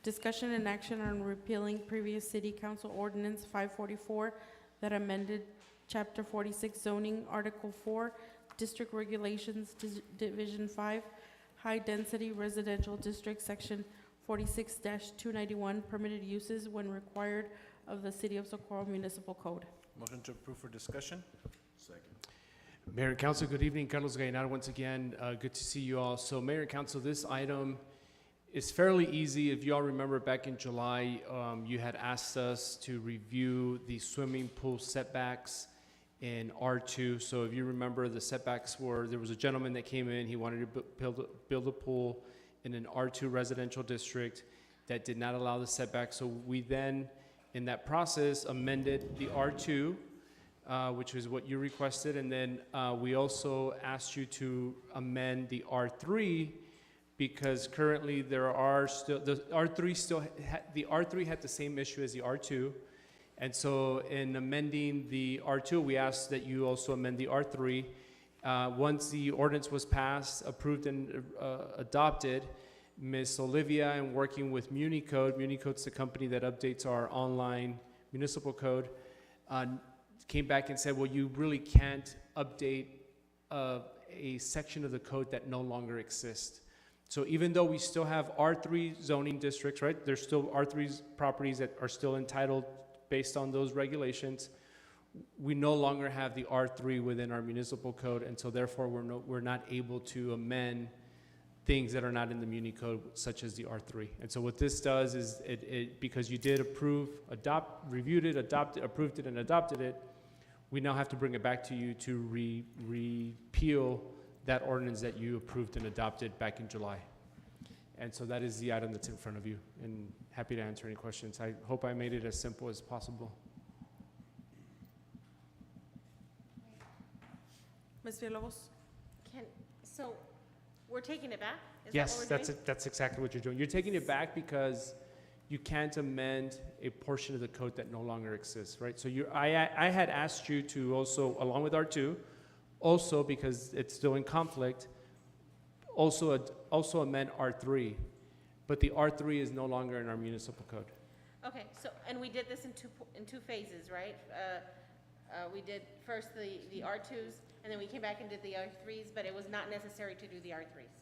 discussion and action on repealing previous City Council Ordinance 544 that amended Chapter 46 zoning, Article 4, District Regulations, Division 5, High Density Residential District, Section 46-291, permitted uses when required of the City of Socorro Municipal Code. Motion to approve for discussion? Mayor and Council, good evening. Carlos Gallinado once again. Good to see you all. So Mayor and Council, this item is fairly easy. If you all remember back in July, you had asked us to review the swimming pool setbacks in R2. So if you remember, the setbacks were, there was a gentleman that came in, he wanted to build a pool in an R2 residential district that did not allow the setback. So we then, in that process, amended the R2, which is what you requested, and then we also asked you to amend the R3 because currently there are still, the R3 had the same issue as the R2. And so in amending the R2, we asked that you also amend the R3. Once the ordinance was passed, approved, and adopted, Ms. Olivia, and working with MuniCode's the company that updates our online municipal code, came back and said, well, you really can't update a section of the code that no longer exists. So even though we still have R3 zoning districts, right? There's still R3 properties that are still entitled based on those regulations. We no longer have the R3 within our municipal code, and so therefore we're not able to amend things that are not in the Muni Code, such as the R3. And so what this does is, because you did reviewed it, approved it, and adopted it, we now have to bring it back to you to repeal that ordinance that you approved and adopted back in July. And so that is the item that's in front of you, and happy to answer any questions. I hope I made it as simple as possible. Ms. Villalobos? So we're taking it back? Is Yes, that what we're doing? that's exactly what you're doing. You're taking it back because you can't amend a portion of the code that no longer exists, right? So I had asked you to also, along with R2, also because it's still in conflict, also amend R3, but the R3 is no longer in our municipal code. Okay, so, and we did this in two phases, right? We did first the R2s, and then we came back and did the R3s, but it was not necessary to do the R3s,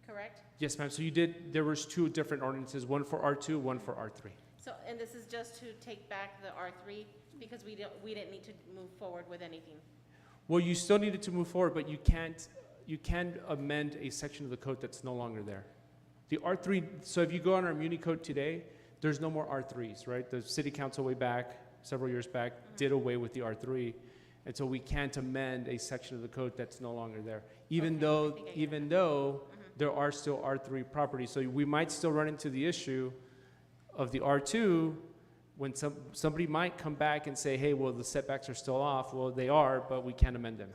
correct? Yes, ma'am. So there was two different ordinances, one for R2, one for R3. So, and this is just to take back the R3 because we didn't need to move forward with anything? Well, you still needed to move forward, but you can't amend a section of the code that's no longer there. The R3, so if you go on our Muni Code today, there's no more R3s, right? The city council way back, several years back, did away with the R3. And so we can't amend a section of the code that's no longer there, even though there are still R3 properties. So we might still run into the issue of the R2 when somebody might come back and say, hey, well, the setbacks are still off. Well, they are, but we can't amend them.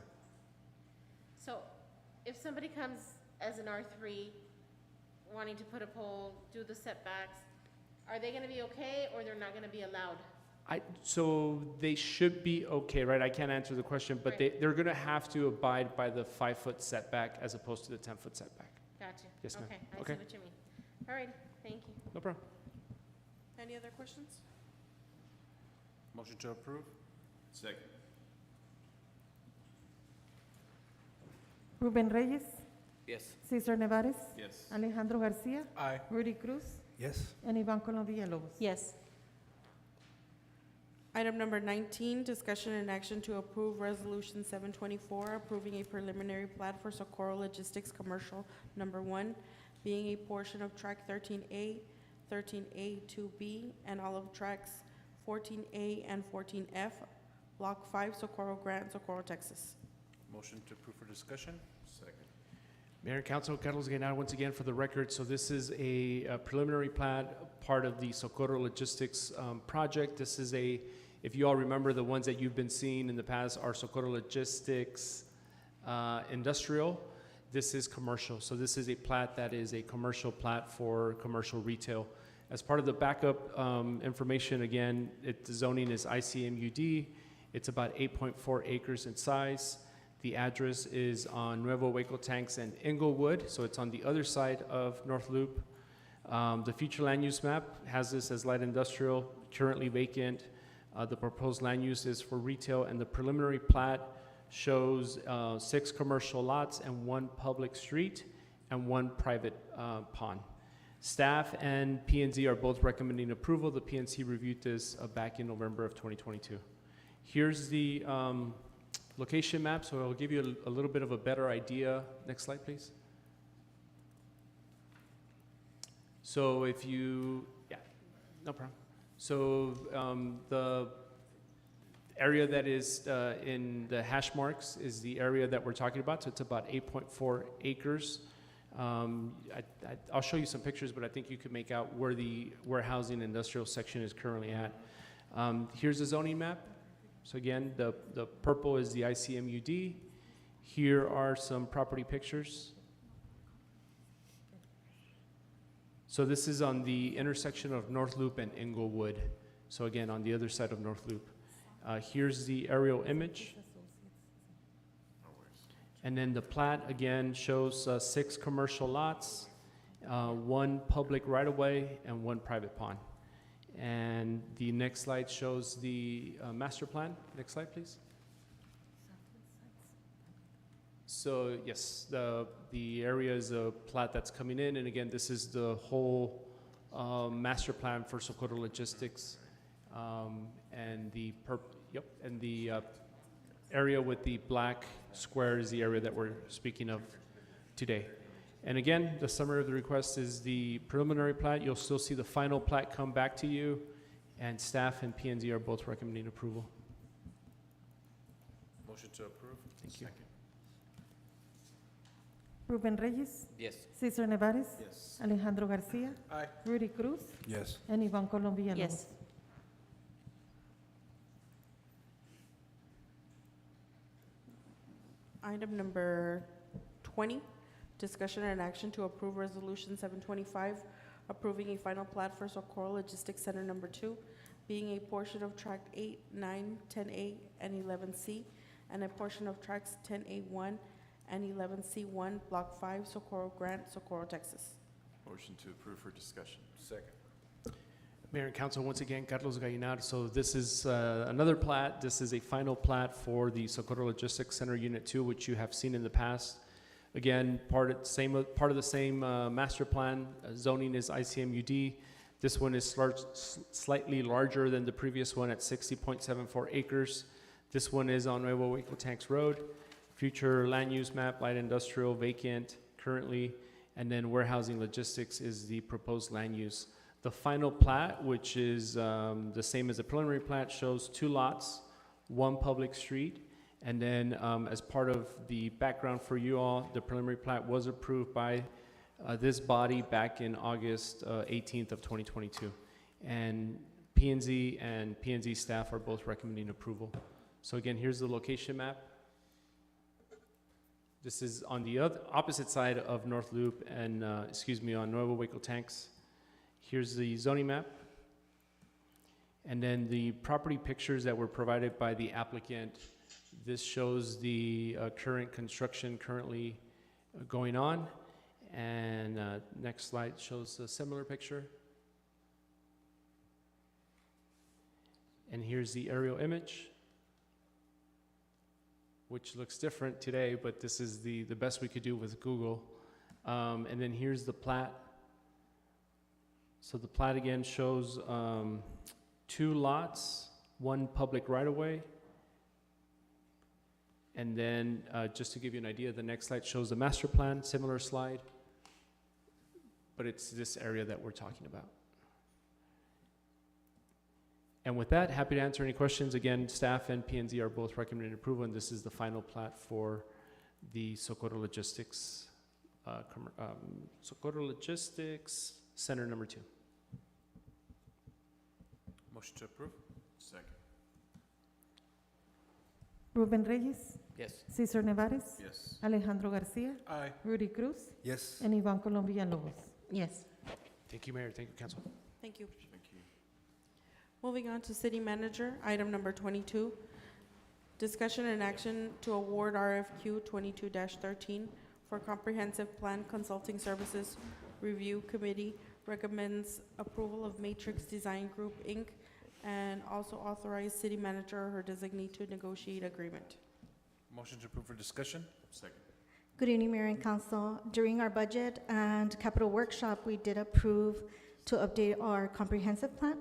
So if somebody comes as an R3 wanting to put a pole, do the setbacks, are they gonna be okay or they're not gonna be allowed? So they should be okay, right? I can't answer the question, but Right. they're gonna have to abide by the 5-foot setback as opposed to the 10-foot setback. Gotcha. Yes, ma'am. Okay, I Okay. see what you mean. All right, thank you. No problem. Any other questions? Motion to approve? Second. Ruben Reyes, Yes. Cesar Nevares, Yes. Alejandro Garcia, Aye. Rudy Cruz, Yes. and Ivan Colom Villalobos. Yes. Item number 19, discussion and action to approve Resolution 724, approving a preliminary plat for Socorro Logistics Commercial Number 1, being a portion of Track 13A, 13A 2B, and all of Tracks 14A and 14F, Block 5, Socorro Grant, Socorro, Texas. Motion to approve for discussion? Second. Mayor and Council, Carlos Gaynor once again for the record. So this is a preliminary plat, part of the Socorro Logistics project. This is if you all remember, the ones that you've been seeing in the past are Socorro Logistics Industrial. This is commercial. So this is a plat that is a commercial plat for commercial retail. As part of the backup information, again, the zoning is ICMUD. It's about 8.4 acres in size. The address is on Nuevo Hueco Tanks and Inglewood, so it's on the other side of North Loop. The future land use map has this as light industrial, currently vacant. The proposed land use is for retail, and the preliminary plat shows 6 commercial lots and 1 public street and 1 private pond. Staff and P&Z are both recommending approval. The PNC reviewed this back in November of 2022. Here's the location map, so I'll give you a little bit of a better idea. Next slide, please. So if you, yeah, no problem. So the area that is in the hash marks is the area that we're talking about. So it's about 8.4 acres. I'll show you some pictures, but I think you could make out where the warehousing industrial section is currently at. Here's the zoning map. So again, the purple is the ICMUD. Here are some property pictures. So this is on the intersection of North Loop and Inglewood. So again, on the other side of North Loop. Here's the aerial image. And then the plat again shows 6 commercial lots, 1 public right-of-way, and 1 private pond. And the next slide shows the master plan. Next slide, please. So yes, the area is a plat that's coming in, and again, this is the whole master plan for Socorro Logistics, and the area with the black square is the area that we're speaking of today. And again, the summary of the request is the preliminary plat. You'll still see the final plat come back to you, and staff and P&Z are both recommending approval. Motion to approve. Thank you. Ruben Reyes, Yes. Cesar Nevares, Yes. Alejandro Garcia, Aye. Rudy Cruz, Yes. and Ivan Colom Villalobos. Yes. Item number 20, discussion and action to approve Resolution 725, approving a final plat for Socorro Logistics Center Number 2, being a portion of Tract 8, 9, 10A, and 11C, and a portion of Tracts 10A1 and 11C1, Block 5, Socorro Grant, Socorro, Texas. Motion to approve for discussion. Second. Mayor and Council, once again, Carlos Gallinar. So this is another plat. This is a final plat for the Socorro Logistics Center Unit 2, which you have seen in the past. Again, part of the same master plan. Zoning is ICMUD. This one is slightly larger than the previous one at 60.74 acres. This one is on Nuevo Hueco Tanks Road. Future land use map, light industrial, vacant currently, and then warehousing logistics is the proposed land use. The final plat, which is the same as the preliminary plat, shows 2 lots, 1 public street, and then as part of the background for you all, the preliminary plat was approved by this body back in August 18th of 2022. And P&Z staff are both recommending approval. So again, here's the location map. This is on the opposite side of North Loop and, on Nuevo Hueco Tanks. Here's the zoning map. And then the property pictures that were provided by the applicant. This shows the current construction currently going on. And next slide shows a similar picture. And here's the aerial image, which looks different today, but this is the best we could do with Google. And then here's the plat. So the plat again shows 2 lots, 1 public right-of-way. And then just to give you an idea, the next slide shows the master plan, similar slide, but it's this area that we're talking about. And with that, happy to answer any questions. Again, staff and P&Z are both recommending approval, and this is the final plat for the Socorro Logistics Center Number 2. Motion to approve. Second. Ruben Reyes, Yes. Cesar Nevares, Yes. Alejandro Garcia, Aye. Rudy Cruz, Yes. and Ivan Colom Villalobos. Yes. Thank you, Mayor. Thank you, Council. Thank you. Thank you. Moving on to City Manager, item number 22, Discussion and action to award RFQ 22-13 for Comprehensive Plan Consulting Services Review Committee recommends approval of Matrix Design Group, Inc., and also authorize city manager or her designee to negotiate agreement. Motion to approve for discussion? Second. Good evening, Mayor and Council. During our budget and capital workshop, we did approve to update our comprehensive plan.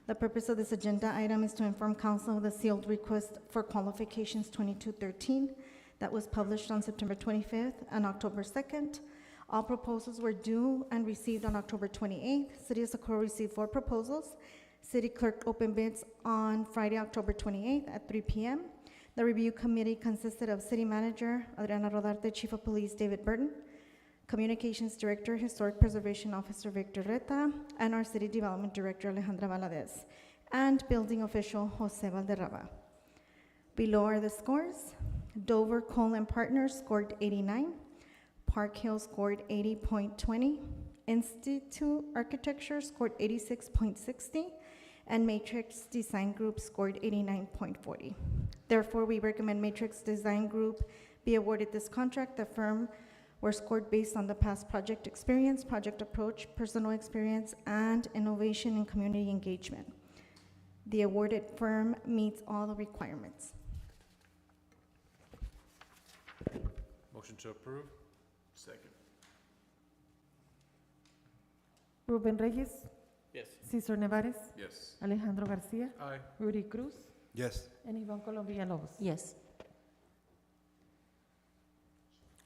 The purpose of this agenda item is to inform Council of the sealed request for qualifications 2213 that was published on September 25th and October 2nd. All proposals were due and received on October 28th. City of Socorro received 4 proposals. City clerk opened bids on Friday, October 28th at 3 p.m. The review committee consisted of City Manager Adriana Rodarte, Chief of Police David Burton, Communications Director, Historic Preservation Officer Victor Reta, and our City Development Director Alejandra Valadez, and Building Official Jose Valderrama. Below are the scores. Dover Cole and Partners scored 89, Park Hill scored 80.20, Institute Architecture scored 86.60, and Matrix Design Group scored 89.40. Therefore, we recommend Matrix Design Group be awarded this contract. The firm were scored based on the past project experience, project approach, personal experience, and innovation and community engagement. The awarded firm meets all the requirements. Motion to approve? Second. Ruben Reyes, Yes. Cesar Nevares, Yes. Alejandro Garcia, Aye. Rudy Cruz, Yes. and Yvonne Colom Villalobos. Yes.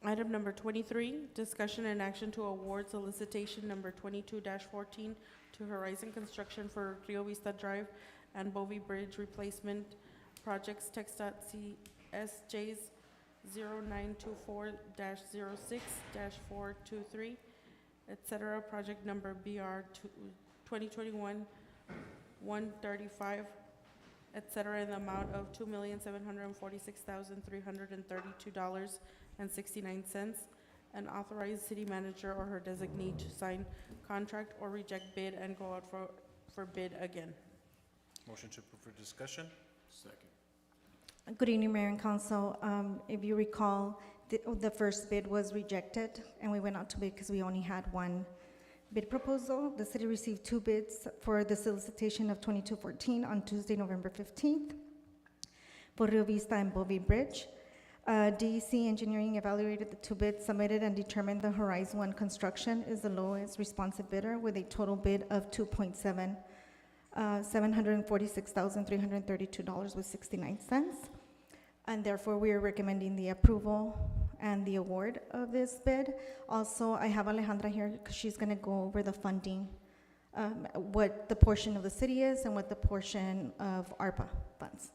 Item number 23, discussion and action to award solicitation number 22-14 to Horizon Construction for Rio Vista Drive and Bovey Bridge Replacement Projects, TxDOT CSJs 0924-06-423, etc., project number BR 2021-135, etc., in the amount of $2,746,332.69, and authorize city manager or her designee to sign contract or reject bid and go out for bid again. Motion to approve for discussion? Second. Good evening, Mayor and Council. If you recall, the first bid was rejected, and we went out to bid because we only had one bid proposal. The city received 2 bids for the solicitation of 2214 on Tuesday, November 15th for Rio Vista and Bovey Bridge. DEC Engineering evaluated the 2 bids submitted and determined the Horizon 1 Construction is the lowest responsive bidder with a total bid of $746,332.69. And therefore, we are recommending the approval and the award of this bid. Also, I have Alejandra here because she's going to go over the funding, what the portion of the city is and what the portion of ARPA funds.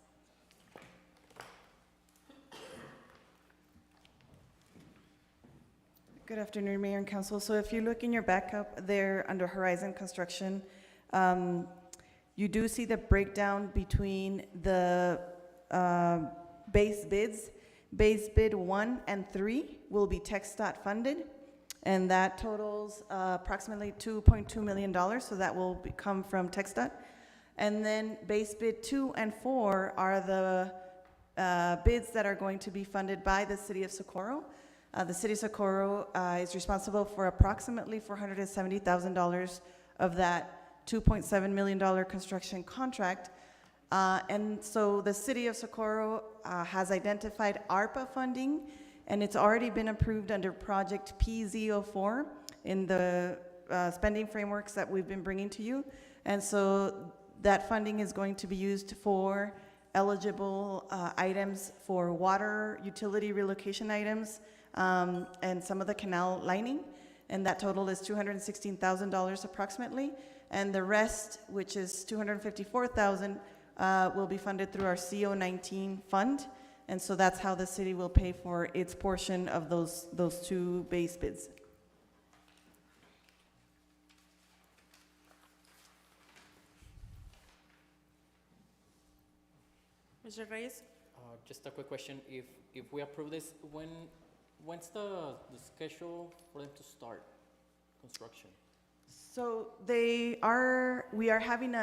Good afternoon, Mayor and Council. So if you look in your backup there under Horizon Construction, you do see the breakdown between the base bids. Base bid 1 and 3 will be TxDOT funded, and that totals approximately $2.2 million, so that will come from TxDOT. And then base bid 2 and 4 are the bids that are going to be funded by the City of Socorro. The City of Socorro is responsible for approximately $470,000 of that $2.7 million construction contract. And so the City of Socorro has identified ARPA funding, and it's already been approved under Project PZ04 in the spending frameworks that we've been bringing to you. And so that funding is going to be used for eligible items for water, utility relocation items, and some of the canal lining. And that total is $216,000 approximately. And the rest, which is $254,000, will be funded through our CO19 fund, and so that's how the city will pay for its portion of those 2 base bids. Mr. Reyes? Just a quick question. If we approve this, when's the schedule for them to start construction? So we are having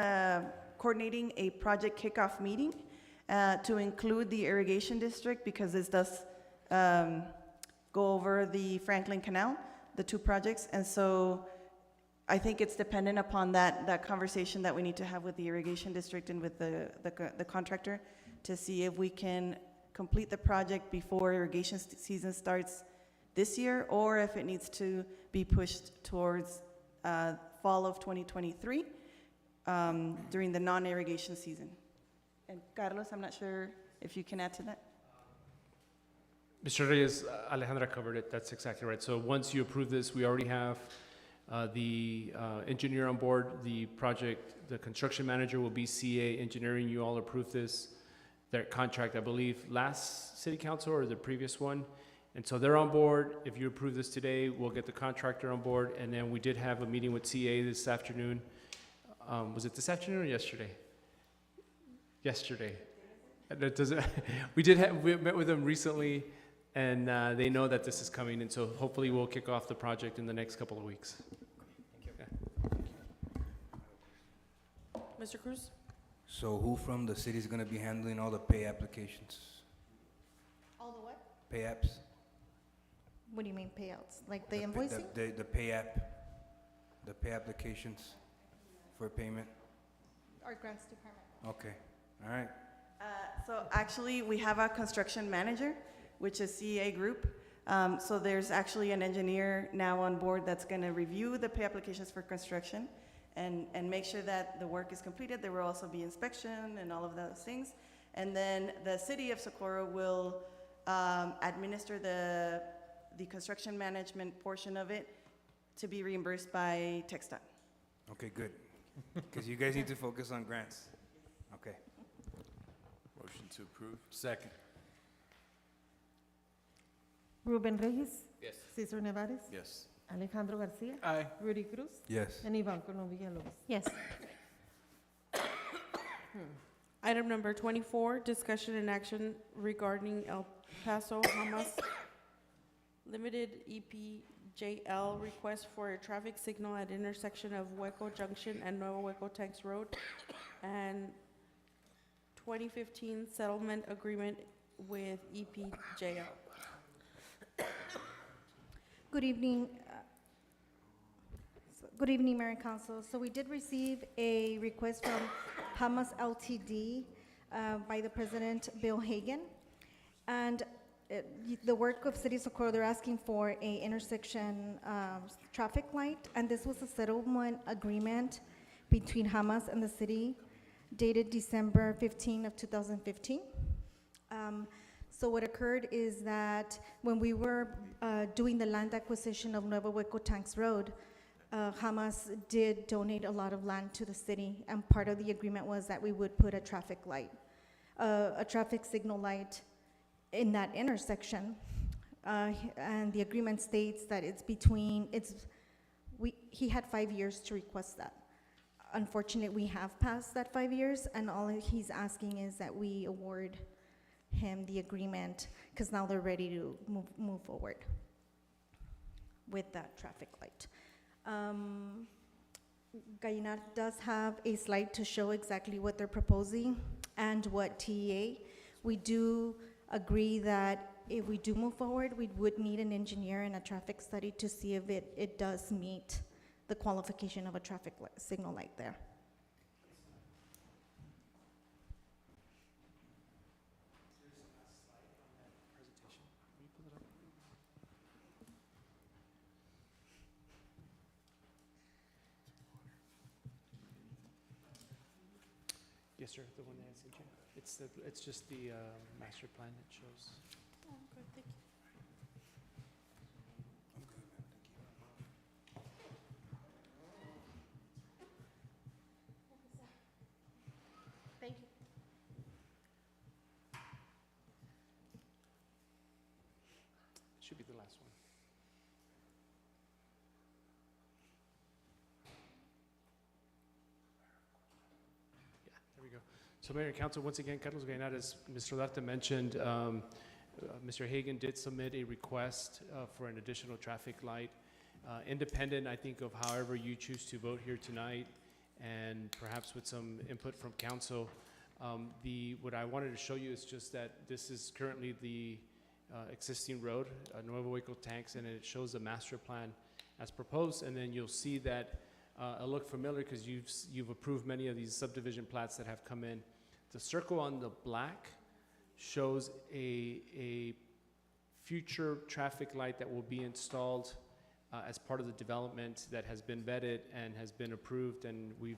coordinating a project kickoff meeting, to include the irrigation district because this does go over the Franklin Canal, the two projects. And so I think it's dependent upon that conversation that we need to have with the irrigation district and with the contractor to see if we can complete the project before irrigation season starts this year, or if it needs to be pushed towards fall of 2023 during the non-irrigation season. And Carlos, I'm not sure if you can add to that. Mr. Reyes, Alejandra covered it. That's exactly right. So once you approve this, we already have the engineer on board. The construction manager will be CA Engineering. You all approved this. Their contract, I believe, last city council or the previous one. And so they're on board. If you approve this today, we'll get the contractor on board. And then we did have a meeting with CA this afternoon. Was it this afternoon or yesterday? Yesterday. That doesn't. We met with them recently, and they know that this is coming. And so hopefully we'll kick off the project in the next couple of weeks. Mr. Cruz? So who from the city is gonna be handling all the pay applications? All the what? Pay apps? What do you mean payouts? Like the invoicing? The pay app, the pay applications for payment? Our grants department. Okay, all right. So actually, we have a construction manager, which is CEA Group. So there's actually an engineer now on board that's going to review the pay applications for construction and make sure that the work is completed. There will also be inspection and all of those things. And then the city of Socorro will administer the construction management portion of it to be reimbursed by TxDOT. Okay, good. Because you guys need to focus on grants. Okay. Motion to approve. Second. Ruben Reyes. Yes. Cesar Nevares. Yes. Alejandro Garcia. Aye. Rudy Cruz. Yes. And Ivan Colom Villalobos. Yes. Item number 24, discussion and action regarding El Paso Hamas Limited EPJL request for a traffic signal at intersection of Hueco Junction and Nuevo Hueco Tanks Road, and 2015 settlement agreement with EPJL. Good evening. Good evening, Mayor and Council. So we did receive a request from Hamas Ltd. By the President Bill Hagan. And the work of City of Socorro, they're asking for a intersection traffic light. And this was a settlement agreement between Hamas and the city dated December 15 of 2015. So what occurred is that when we were doing the land acquisition of Nuevo Hueco Tanks Road, Hamas did donate a lot of land to the city, and part of the agreement was that we would put a traffic light, a traffic signal light in that intersection. And the agreement states that he had 5 years to request that. Unfortunately, we have passed that 5 years, and all he's asking is that we award him the agreement, because now they're ready to move forward with that traffic light. Gallinar does have a slide to show exactly what they're proposing and what TEA. We do agree that if we do move forward, we would need an engineer and a traffic study to see if it does meet the qualification of a traffic signal light there. Yes, sir, the one that I sent you. It's just the master plan that shows. Oh, good, thank you. Thank you. Should be the last one. Yeah, there we go. So Mayor and Council, once again, Carlos Gainat, as Mr. Duarte mentioned, Mr. Hagan did submit a request for an additional traffic light. Independent, I think, of however you choose to vote here tonight, and perhaps with some input from council, What I wanted to show you is just that this is currently the existing road, Nuevo Waco Tanks, and it shows the master plan as proposed. And then you'll see that it'll look familiar because you've approved many of these subdivision plats that have come in. The circle on the black shows a future traffic light that will be installed as part of the development that has been vetted and has been approved, and we've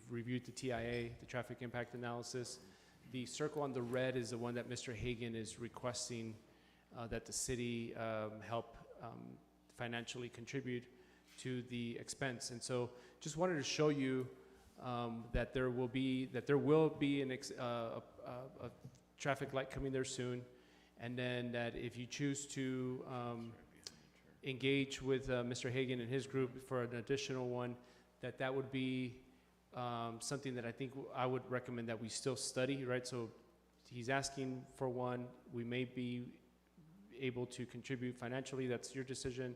reviewed the TIA, the traffic impact analysis. The circle on the red is the one that Mr. Hagan is requesting that the city help financially contribute to the expense. And so just wanted to show you that there will be a traffic light coming there soon, and then that if you choose to engage with Mr. Hagan and his group for an additional one, that would be something that I think I would recommend that we still study, right? So he's asking for one. We may be able to contribute financially. That's your decision.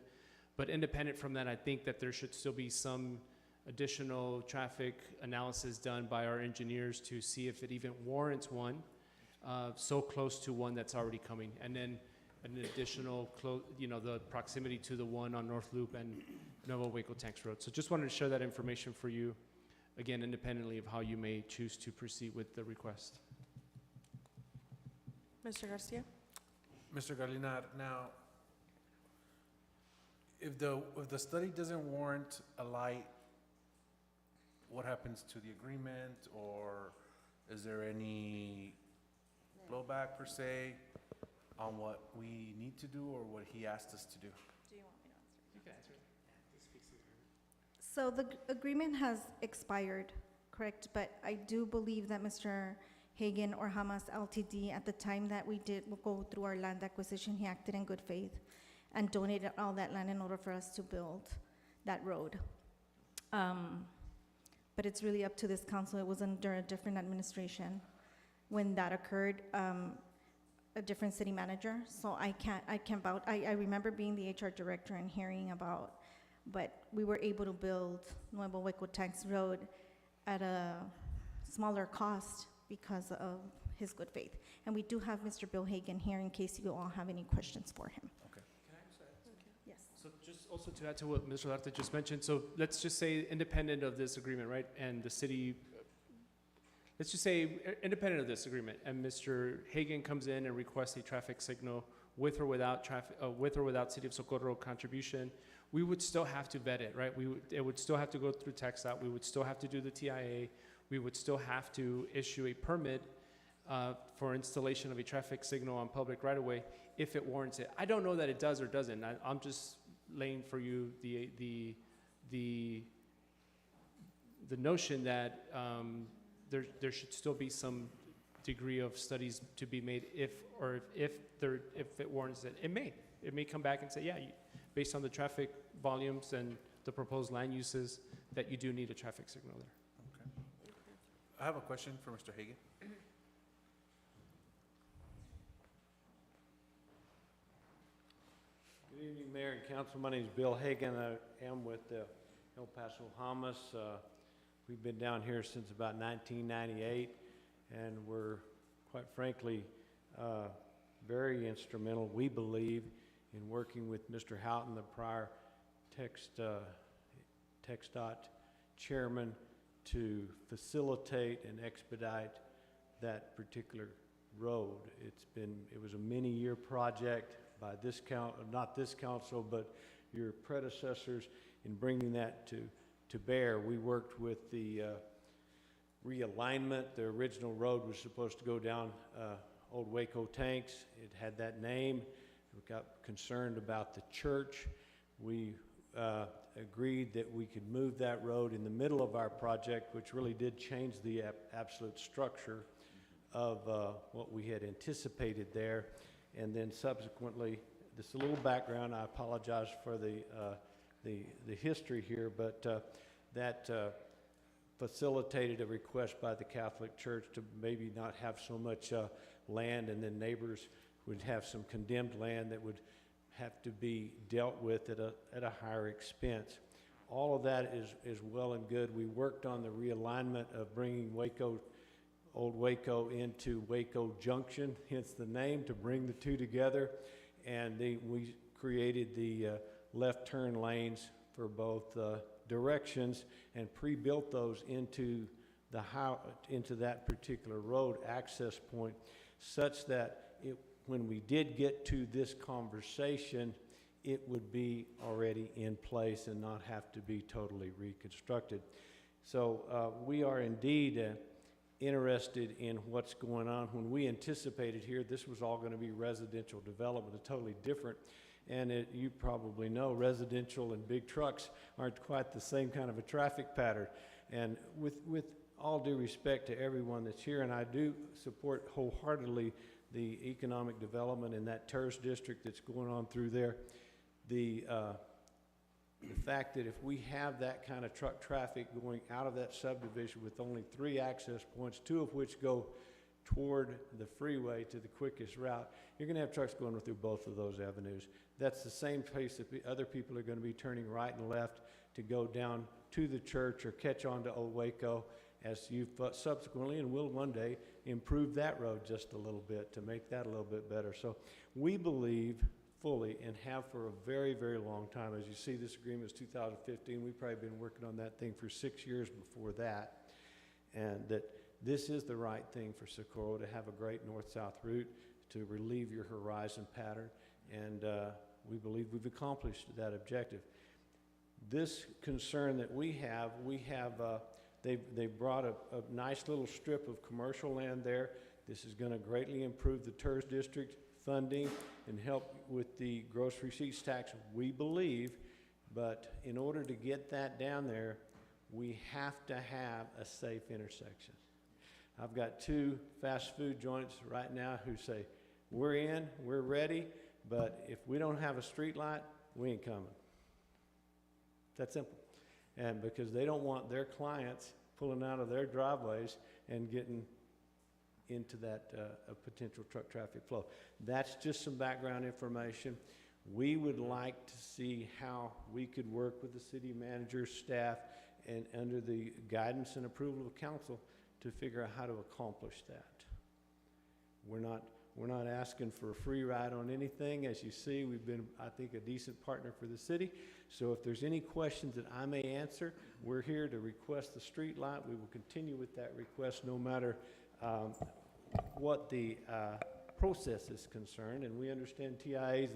But independent from that, I think that there should still be some additional traffic analysis done by our engineers to see if it even warrants one so close to one that's already coming. And then an additional, the proximity to the one on North Loop and Nuevo Waco Tanks Road. So just wanted to share that information for you, again, independently of how you may choose to proceed with the request. Mr. Garcia? Mr. Galinar, now, if the study doesn't warrant a light, what happens to the agreement, or is there any blowback per se on what we need to do or what he asked us to do? Do you want me to answer? You can answer it. Yeah, this speaks to the So the agreement has expired, correct? But I do believe that Mr. Hagan or Hamas Ltd., at the time that we did go through our land acquisition, he acted in good faith and donated all that land in order for us to build that road. But it's really up to this council. It was under a different administration when that occurred, a different city manager. So I can't vouch. I remember being the HR director and hearing about, but we were able to build Nuevo Waco Tanks Road at a smaller cost because of his good faith. And we do have Mr. Bill Hagan here in case you all have any questions for him. Okay. Can I answer that? Yes. So just also to add to what Mr. Larte just mentioned, so let's just say independent of this agreement, right? And the city, let's just say independent of this agreement, and Mr. Hagan comes in and requests a traffic signal with or without City of Socorro contribution, we would still have to vet it, right? It would still have to go through TxDOT. We would still have to do the TIA. We would still have to issue a permit for installation of a traffic signal on public right-of-way if it warrants it. I don't know that it does or doesn't. I'm just laying for you the notion that there should still be some degree of studies to be made if it warrants it. It may come back and say, yeah, based on the traffic volumes and the proposed land uses, that you do need a traffic signal there. I have a question for Mr. Hagan. Good evening, Mayor and Council. My name is Bill Hagan. I am with El Paso Hamas. We've been down here since about 1998, and we're, quite frankly, very instrumental, we believe, in working with Mr. Houghton, the prior TxDOT chairman, to facilitate and expedite that particular road. It was a many-year project by this not this council, but your predecessors in bringing that to bear. We worked with the realignment. The original road was supposed to go down Old Waco Tanks. It had that name. We got concerned about the church. We agreed that we could move that road in the middle of our project, which really did change the absolute structure of what we had anticipated there. And then subsequently, just a little background, I apologize for the history here, but that facilitated a request by the Catholic Church to maybe not have so much land, and then neighbors would have some condemned land that would have to be dealt with at a higher expense. All of that is well and good. We worked on the realignment of bringing Old Waco into Waco Junction, hence the name, to bring the two together. And we created the left turn lanes for both directions and pre-built those into into that particular road access point, such that when we did get to this conversation, it would be already in place and not have to be totally reconstructed. So we are indeed interested in what's going on. When we anticipated here, this was all going to be residential development, totally different. And you probably know residential and big trucks aren't quite the same kind of a traffic pattern. And with all due respect to everyone that's here, and I do support wholeheartedly the economic development in that tourist district that's going on through there, the fact that if we have that kind of truck traffic going out of that subdivision with only 3 access points, 2 of which go toward the freeway to the quickest route, you're going to have trucks going through both of those avenues. That's the same place that other people are going to be turning right and left to go down to the church or catch on to Old Waco, as you've subsequently and will one day improve that road just a little bit to make that a little bit better. So we believe fully, and have for a very, very long time. As you see, this agreement is 2015. We've probably been working on that thing for 6 years before that, and that this is the right thing for Socorro, to have a great north-south route to relieve your horizon pattern, and we believe we've accomplished that objective. This concern that we have, they brought a nice little strip of commercial land there. This is going to greatly improve the tourist district funding and help with the gross receipts tax, we believe. But in order to get that down there, we have to have a safe intersection. I've got 2 fast food joints right now who say, we're in, we're ready, but if we don't have a street light, we ain't coming. That simple. And because they don't want their clients pulling out of their driveways and getting into that potential truck traffic flow. That's just some background information. We would like to see how we could work with the city manager, staff, and under the guidance and approval of council to figure out how to accomplish that. We're not asking for a free ride on anything. As you see, we've been, I think, a decent partner for the city. So if there's any questions that I may answer, we're here to request the street light. We will continue with that request no matter what the process is concerned, and we understand TIAs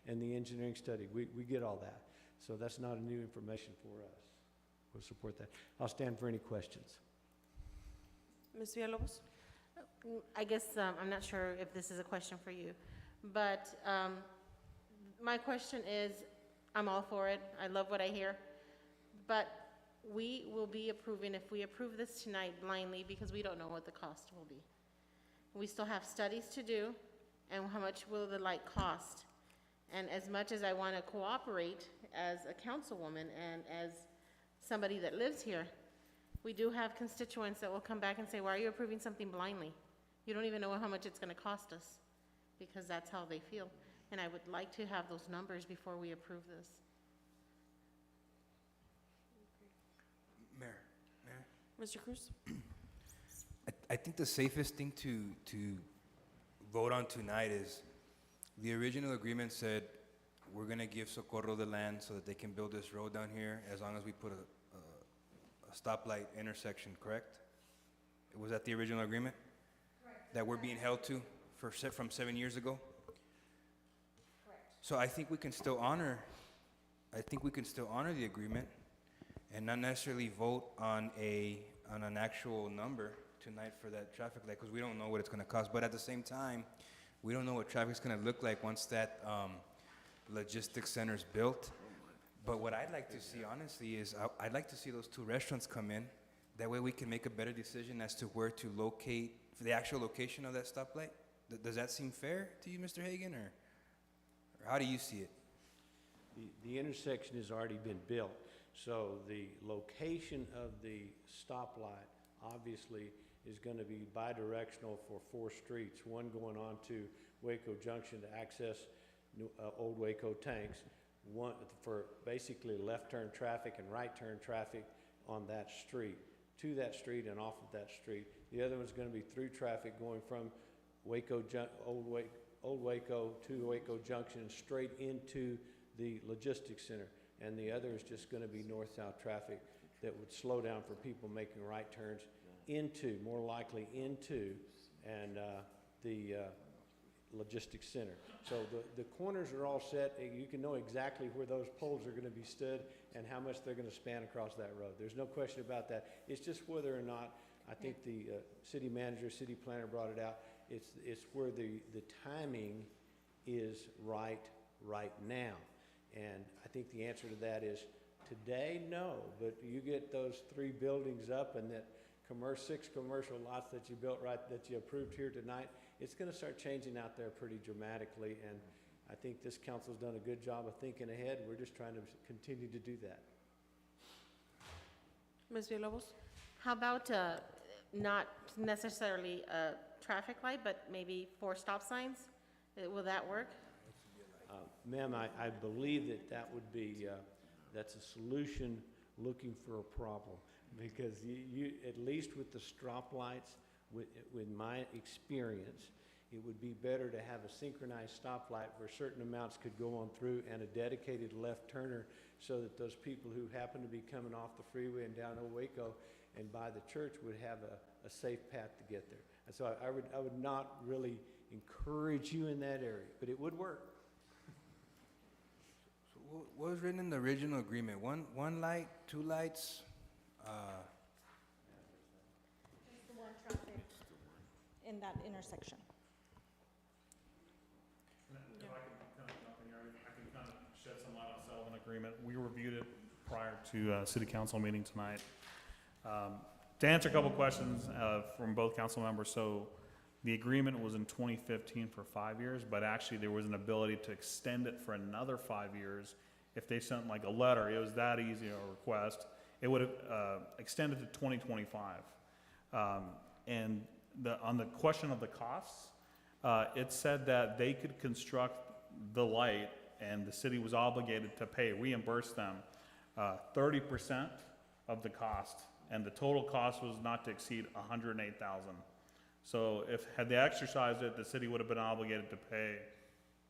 and the engineering study. We get all that. So that's not a new information for us. We'll support that. I'll stand for any questions. Ms. Villalobos? I guess I'm not sure if this is a question for you, but my question is, I'm all for it. I love what I hear. But we will be approving, if we approve this tonight blindly, because we don't know what the cost will be. We still have studies to do, and how much will the light cost? And as much as I want to cooperate as a councilwoman and as somebody that lives here, we do have constituents that will come back and say, why are you approving something blindly? You don't even know how much it's going to cost us, because that's how they feel. And I would like to have those numbers before we approve this. Mayor. Mr. Cruz? I think the safest thing to vote on tonight is, the original agreement said we're going to give Socorro the land so that they can build this road down here as long as we put a stoplight intersection, correct? Was that the original agreement? Correct. That we're being held to from 7 years ago? Correct. So I think we can still honor the agreement and not necessarily vote on an actual number tonight for that traffic light, because we don't know what it's going to cost. But at the same time, we don't know what traffic's going to look like once that logistics center is built. But what I'd like to see, honestly, is I'd like to see those 2 restaurants come in. That way we can make a better decision as to where to locate, for the actual location of that stoplight. Does that seem fair to you, Mr. Hagan, or how do you see it? The intersection has already been built, so the location of the stoplight obviously is going to be bidirectional for 4 streets, one going on to Waco Junction to access Old Waco tanks, one for basically left turn traffic and right turn traffic on that street, to that street and off of that street. The other one's gonna be through traffic going from Old Waco to Waco Junction straight into the logistics center. And the other is just gonna be north-south traffic that would slow down for people making right turns into, more likely into, and the logistics center. So the corners are all set. You can know exactly where those poles are gonna be stood and how much they're gonna span across that road. There's no question about that. It's just whether or not, I think the city manager, city planner brought it out, it's where the timing is right now. And I think the answer to that is today, no, but you get those 3 buildings up and that 6 commercial lots that you built that you approved here tonight, it's gonna start changing out there pretty dramatically, and I think this council's done a good job of thinking ahead. We're just trying to continue to do that. Ms. Villalobos? How about not necessarily a traffic light, but maybe 4 stop signs? Will that work? Ma'am, I believe that would be, that's a solution looking for a problem. Because you at least with the stop lights, with my experience, it would be better to have a synchronized stoplight where certain amounts could go on through and a dedicated left turner so that those people who happen to be coming off the freeway and down Old Waco and by the church would have a safe path to get there. And so I would not really encourage you in that area, but it would work. So what was written in the original agreement? One light, 2 lights? Just the one traffic in that intersection. If I can kind of jump in here, I can kind of shed some light on Sullivan agreement. We reviewed it prior to city council meeting tonight. To answer a couple questions from both council members, so the agreement was in 2015 for 5 years, but actually there was an ability to extend it for another 5 years. If they sent like a letter, it was that easy a request, it would have extended to 2025. And on the question of the costs, it said that they could construct the light and the city was obligated to reimburse them 30% of the cost, and the total cost was not to exceed $108,000. So had they exercised it, the city would have been obligated to pay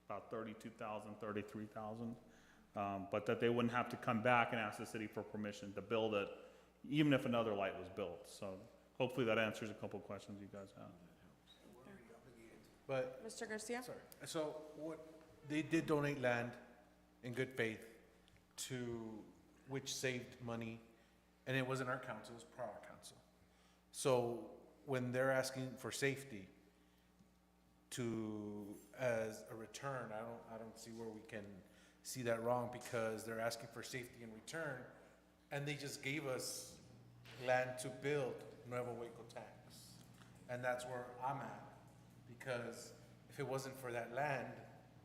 about $32,000, $33,000, but that they wouldn't have to come back and ask the city for permission to build it, even if another light was built. So hopefully that answers a couple questions you guys have. But, Mr. Garcia? sorry, so they did donate land in good faith which saved money, and it wasn't our council, it was prior council. So when they're asking for safety as a return, I don't see where we can see that wrong, because they're asking for safety in return, and they just gave us land to build Nuevo Waco tanks. And that's where I'm at, because if it wasn't for that land,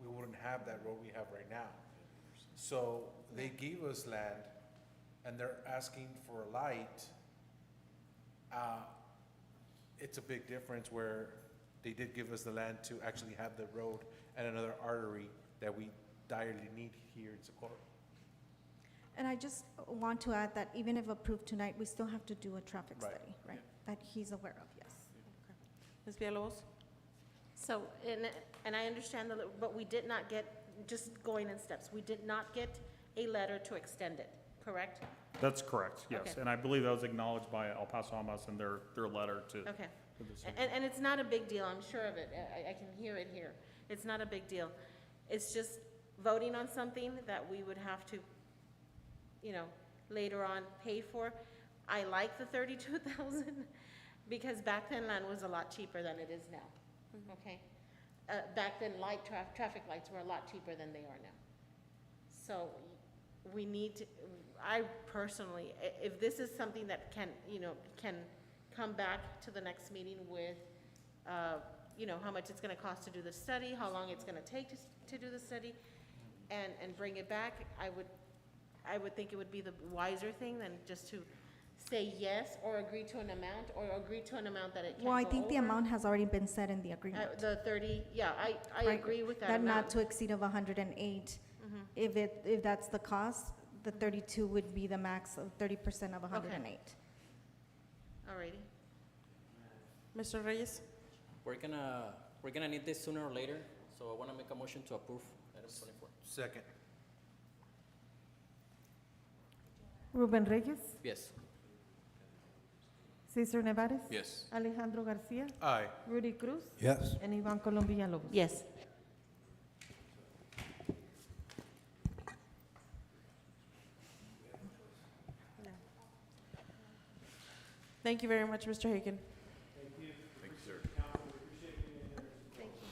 we wouldn't have that road we have right now. So they gave us land, and they're asking for a light. It's a big difference where they did give us the land to actually have the road and another artery that we direly need here in Socorro. And I just want to add that even if approved tonight, we still have to do a traffic Right. study, right? That he's aware of, yes. Ms. Villalobos? So, and I understand, but we did not get, just going in steps, we did not get a letter to extend it, correct? That's correct, yes. Okay. And I believe that was acknowledged by El Paso Almas in their letter to. Okay. to the city. And it's not a big deal, I'm sure of it, I can hear it here. It's not a big deal. It's just voting on something that we would have to, later on pay for. I like the 32,000, because back then land was a lot cheaper than it is now, okay? Back then traffic lights were a lot cheaper than they are now. So we need to, I personally, if this is something that can come back to the next meeting with, how much it's gonna cost to do the study, how long it's gonna take to do the study, and bring it back, I would think it would be the wiser thing than just to say yes, or agree to an amount, or agree to an amount that it can't go Well, over. I think the amount has already been set in the agreement. The 30, yeah, I Right. agree with that That amount. not to exceed of 108. Mhm. If that's the cost, the 32 would be the max of 30% of 108. Alrighty. Mr. Reyes? We're gonna need this sooner or later, so I wanna make a motion to approve item 24. Second. Ruben Reyes, Yes. Cesar Nevares, Yes. Alejandro Garcia, Aye. Rudy Cruz, Yes. and Ivan Colom Villalobos. Yes. Thank you very much, Mr. Hagan. Thank you, sir.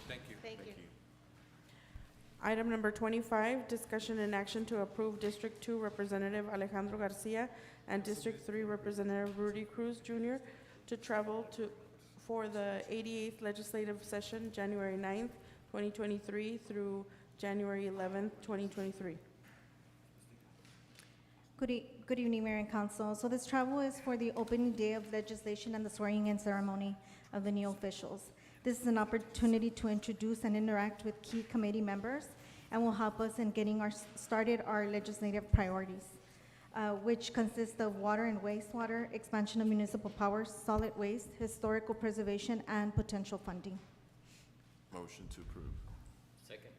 Thank you. Thank you. Item number 25, discussion and action to approve District 2 Representative Alejandro Garcia and District 3 Representative Rudy Cruz Jr. to travel for the 88th Legislative Session, January 9th, 2023 through January 11th, 2023. Good evening, Mayor and Council. So this travel is for the opening day of legislation and the swearing-in ceremony of the new officials. This is an opportunity to introduce and interact with key committee members and will help us in getting started our legislative priorities, which consist of water and wastewater, expansion of municipal powers, solid waste, historical preservation, and potential funding. Motion to approve. Second.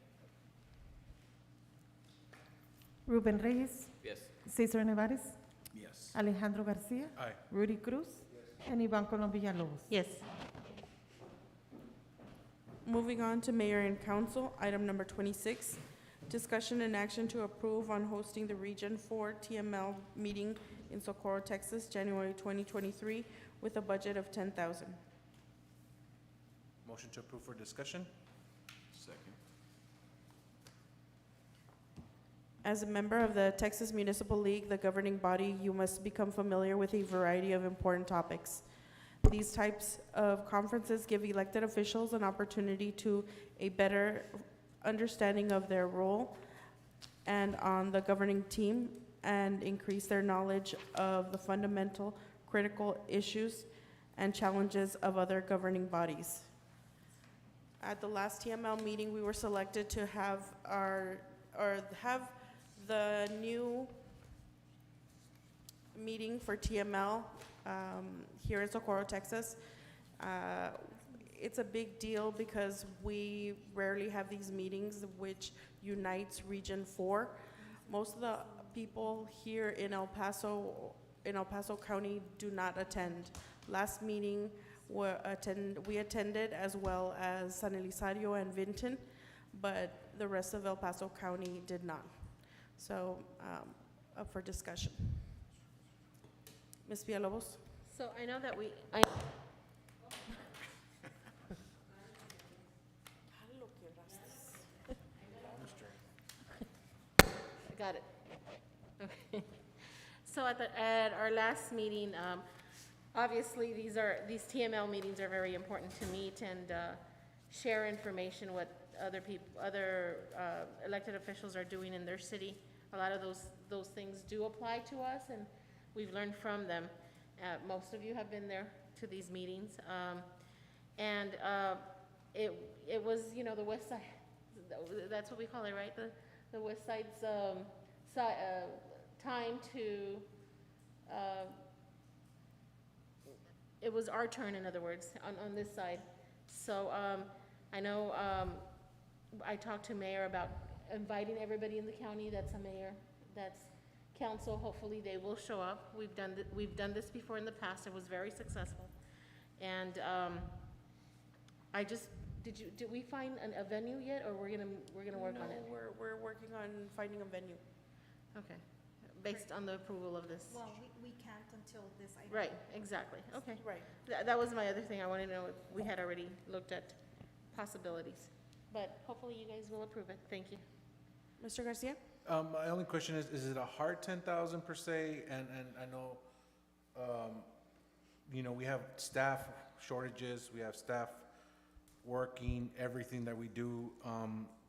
Ruben Reyes, Yes. Cesar Nevares, Yes. Alejandro Garcia, Aye. Rudy Cruz, and Ivan Colom Villalobos. Yes. Moving on to Mayor and Council, item number 26, discussion and action to approve on hosting the Region 4 TML meeting in Socorro, Texas, January 2023, with a budget of $10,000. Motion to approve for discussion? Second. As a member of the Texas Municipal League, the governing body, you must become familiar with a variety of important topics. These types of conferences give elected officials an opportunity to a better understanding of their role and on the governing team and increase their knowledge of the fundamental critical issues and challenges of other governing bodies. At the last TML meeting, we were selected to have have the new meeting for TML here in Socorro, Texas. It's a big deal because we rarely have these meetings which unites Region 4. Most of the people here in El Paso County do not attend. Last meeting we attended, as well as San Elizario and Vinton, but the rest of El Paso County did not. So, up for discussion. Ms. Villalobos? So I know that I got it. Okay. So at our last meeting, obviously these TML meetings are very important to meet and share information what other elected officials are doing in their city. A lot of those things do apply to us, and we've learned from them. Most of you have been there to these meetings, and it was, you know, the West Side. That's what we call it, right? The West Side's time to. It was our turn, in other words, on this side. So I know I talked to Mayor about inviting everybody in the county that's a mayor, that's council. Hopefully they will show up. We've done this before in the past. It was very successful. And did we find a venue yet, or we're gonna work on it? No, we're working on finding a venue. Okay, based on the approval of this. Well, we can't until this item. Right, exactly, okay. Right. That was my other thing. I wanted to know if we had already looked at possibilities. But hopefully you guys will approve it. Thank you. Mr. Garcia? My only question is it a hard 10,000 per se? And I know, you know, we have staff shortages, we have staff working, everything that we do,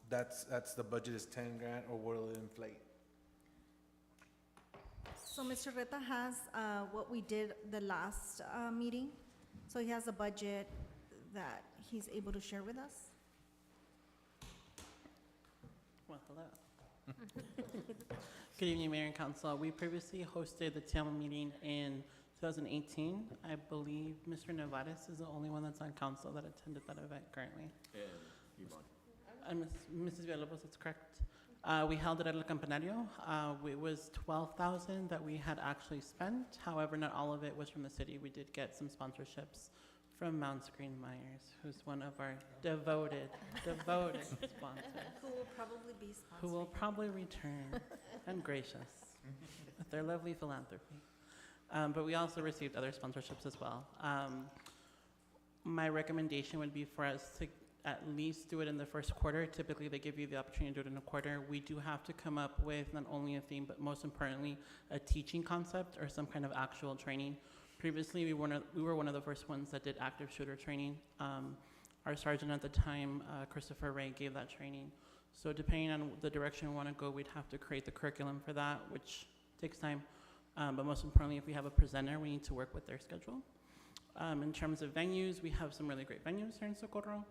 that's the budget is 10 grand, or will it inflate? So Mr. Reta has what we did the last meeting. So he has a budget that he's able to share with us. Well, hello. Good evening, Mayor and Council. We previously hosted the TML meeting in 2018. I believe Mr. Nevares is the only one that's on council that attended that event currently. And Mrs. Villalobos, that's correct. We held it at El Campanario. It was 12,000 that we had actually spent. However, not all of it was from the city. We did get some sponsorships from Mount Screen Myers, who's one of our devoted sponsors. Who will probably be Who will probably return and gracious with their lovely philanthropy. But we also received other sponsorships as well. My recommendation would be for us to at least do it in the first quarter. Typically, they give you the opportunity to do it in a quarter. We do have to come up with not only a theme, but most importantly, a teaching concept or some kind of actual training. Previously, we were one of the first ones that did active shooter training. Our sergeant at the time, Christopher Ray, gave that training. So depending on the direction we want to go, we'd have to create the curriculum for that, which takes time. But most importantly, if we have a presenter, we need to work with their schedule. In terms of venues, we have some really great venues here in Socorro.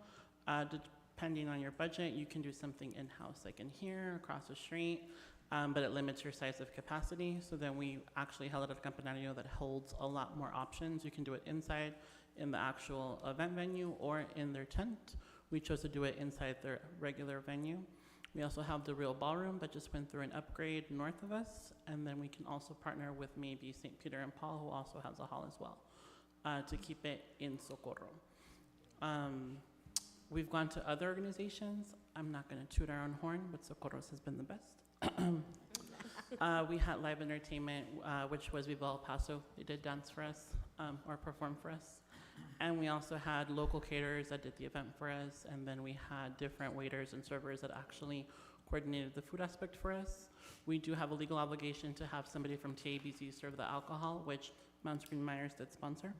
Depending on your budget, you can do something in-house, like in here, across the street, but it limits your size of capacity. So then we actually held it at a Campanario that holds a lot more options. You can do it inside in the actual event venue or in their tent. We chose to do it inside their regular venue. We also have the real ballroom that just went through an upgrade north of us, and then we can also partner with maybe St. Peter and Paul, who also has a hall as well, to keep it in Socorro. We've gone to other organizations. I'm not going to toot our own horn, but Socorro's has been the best. We had live entertainment, which was Viva El Paso. They did dance for us, or perform for us. And we also had local caterers that did the event for us, and then we had different waiters and servers that actually coordinated the food aspect for us. We do have a legal obligation to have somebody from TABC serve the alcohol, which Mount Screen Myers did sponsor.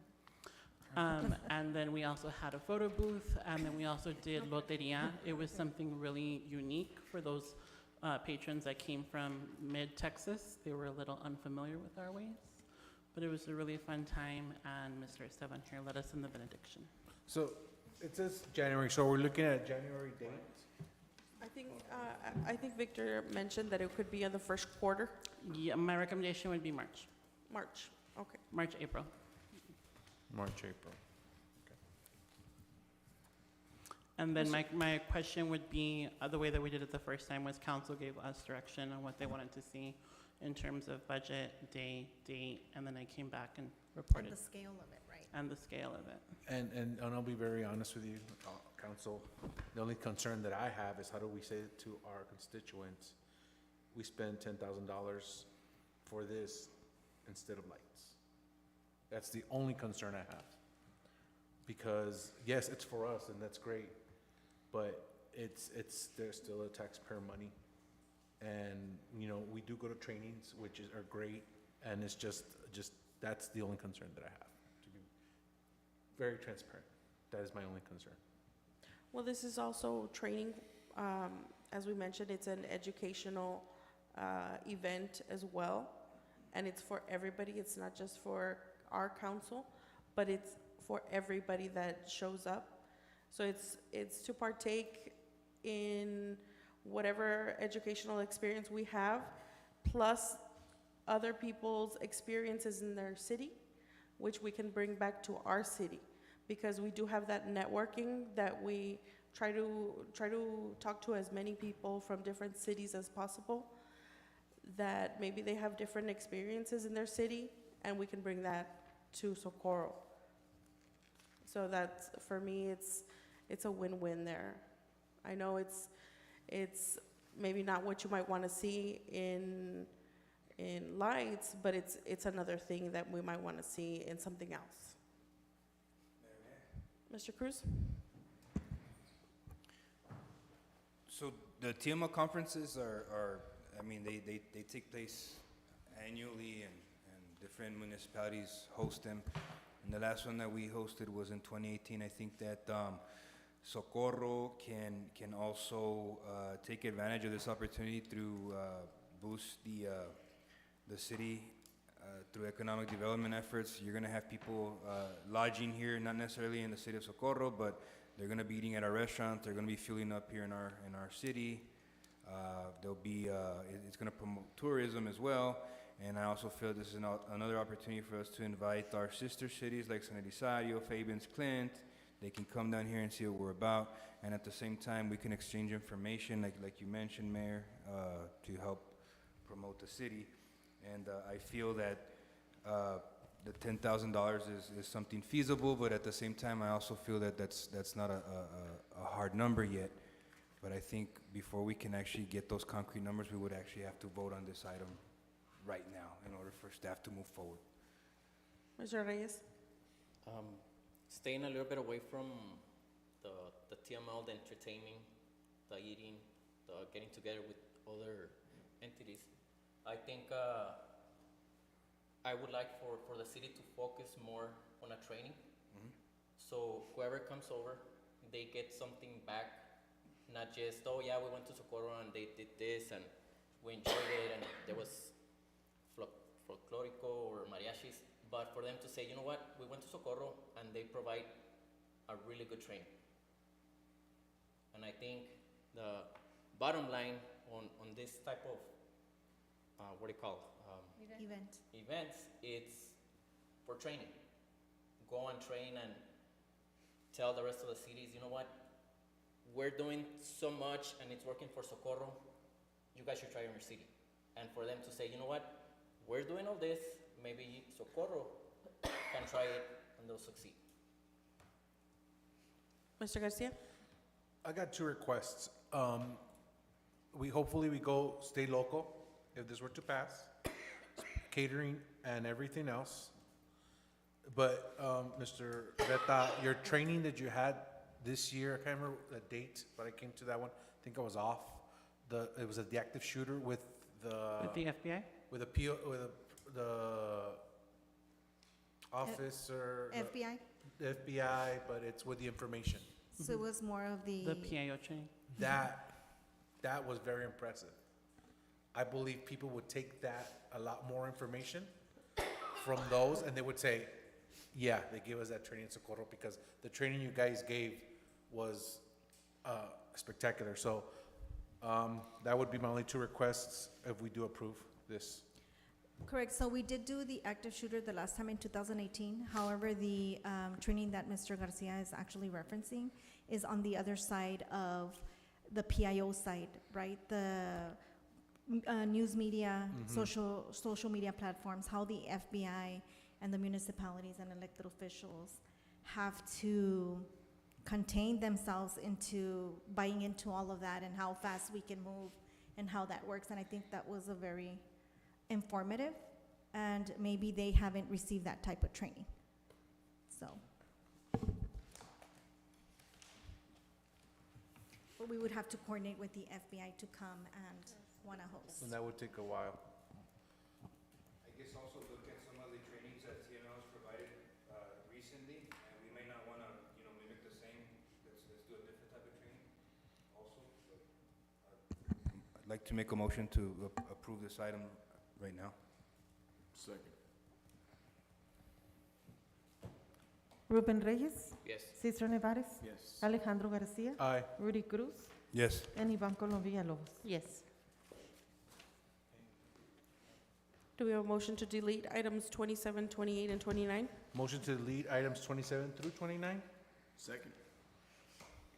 And then we also had a photo booth, and then we also did loteria. It was something really unique for those patrons that came from mid-Texas. They were a little unfamiliar with our ways, but it was a really fun time, and Mr. Esteban here led us in the benediction. So it says January, so we're looking at January date? I think Victor mentioned that it could be in the first quarter. Yeah, my recommendation would be March. March, okay. March, April. March, April. And then my question would be, the way that we did it the first time was council gave us direction on what they wanted to see in terms of budget, day, date, and then I came back and reported. And the scale of it, right? And the scale of it. And I'll be very honest with you, council, the only concern that I have is how do we say it to our constituents, we spend $10,000 for this instead of lights? That's the only concern I have. Because yes, it's for us and that's great, but there's still a taxpayer money. And, you know, we do go to trainings, which are great, and it's just that's the only concern that I have, to be very transparent. That is my only concern. Well, this is also training. As we mentioned, it's an educational event as well, and it's for everybody. It's not just for our council, but it's for everybody that shows up. So it's to partake in whatever educational experience we have, plus other people's experiences in their city, which we can bring back to our city. Because we do have that networking that we try to talk to as many people from different cities as possible, that maybe they have different experiences in their city, and we can bring that to Socorro. So that's, for me, it's a win-win there. I know it's maybe not what you might want to see in lights, but it's another thing that we might want to see in something else. Mr. Cruz? So the TMO conferences are I mean, they take place annually, and different municipalities host them. And the last one that we hosted was in 2018. I think that Socorro can also take advantage of this opportunity through boost the city through economic development efforts. You're gonna have people lodging here, not necessarily in the city of Socorro, but they're gonna be eating at our restaurant. They're gonna be fueling up here in our city. There'll be it's gonna promote tourism as well. And I also feel this is another opportunity for us to invite our sister cities like San Elizario, Fabians, Clint. They can come down here and see what we're about. And at the same time, we can exchange information, like you mentioned, Mayor, to help promote the city. And I feel that the $10,000 is something feasible, but at the same time, I also feel that that's not a hard number yet. But I think before we can actually get those concrete numbers, we would actually have to vote on this item right now in order for staff to move forward. Mr. Reyes? Staying a little bit away from the TML, the entertaining, the eating, the getting together with other entities, I think I would like for the city to focus more on a training. So whoever comes over, they get something back, not just, oh yeah, we went to Socorro and they did this and we enjoyed it and there was folklorico or mariachis, but for them to say, you know what, we went to Socorro and they provide a really good training. And I think the bottom line on this type of, what do you call events, it's for training. Go and train and tell the rest of the cities, you know what, we're doing so much and it's working for Socorro, you guys should try it in your city. And for them to say, you know what, we're doing all this, maybe Socorro can try it and they'll succeed. Mr. Garcia? I got two requests. Hopefully we stay local, if this were to pass, catering and everything else. But, Mr. Reta, your training that you had this year, I can't remember the date, but I came to that one, I think I was off. It was the active shooter with With the FBI? with the officer. FBI? The FBI, but it's with the information. So it was more of the. The PAO training? That was very impressive. I believe people would take that, a lot more information from those, and they would say, yeah, they gave us that training in Socorro, because the training you guys gave was spectacular. So that would be my only two requests if we do approve this. Correct, so we did do the active shooter the last time in 2018. However, the training that Mr. Garcia is actually referencing is on the other side of the PIO side, right? The news media, social media platforms, how the FBI and the municipalities and elected officials have to contain themselves into buying into all of that and how fast we can move and how that works. And I think that was a very informative, and maybe they haven't received that type of training. So. But we would have to coordinate with the FBI to come and want to host. And that would take a while. I guess also look at some of the trainings that TNL has provided recently, and we may not want to, mimic the same. Let's do a different type of training also. I'd like to make a motion to approve this item right now. Second. Ruben Reyes? Yes. Cesar Nevares? Yes. Alejandro Garcia? Aye. Rudy Cruz? Yes. And Ivan Colom Villalobos. Yes. Do we have a motion to delete items 27, 28, and 29? Motion to delete items 27 through 29? Second.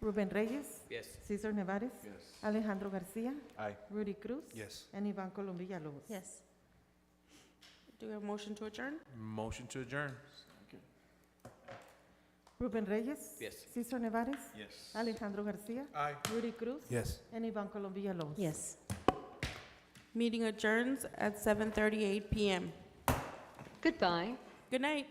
Ruben Reyes? Yes. Cesar Nevares? Yes. Alejandro Garcia? Aye. Rudy Cruz? Yes. And Ivan Colom Villalobos. Yes. Do we have a motion to adjourn? Motion to adjourn. Second. Ruben Reyes? Yes. Cesar Nevares? Yes. Alejandro Garcia? Aye. Rudy Cruz? Yes. And Ivan Colom Villalobos. Yes. Meeting adjourns at 7:38 PM. Goodbye. Good night.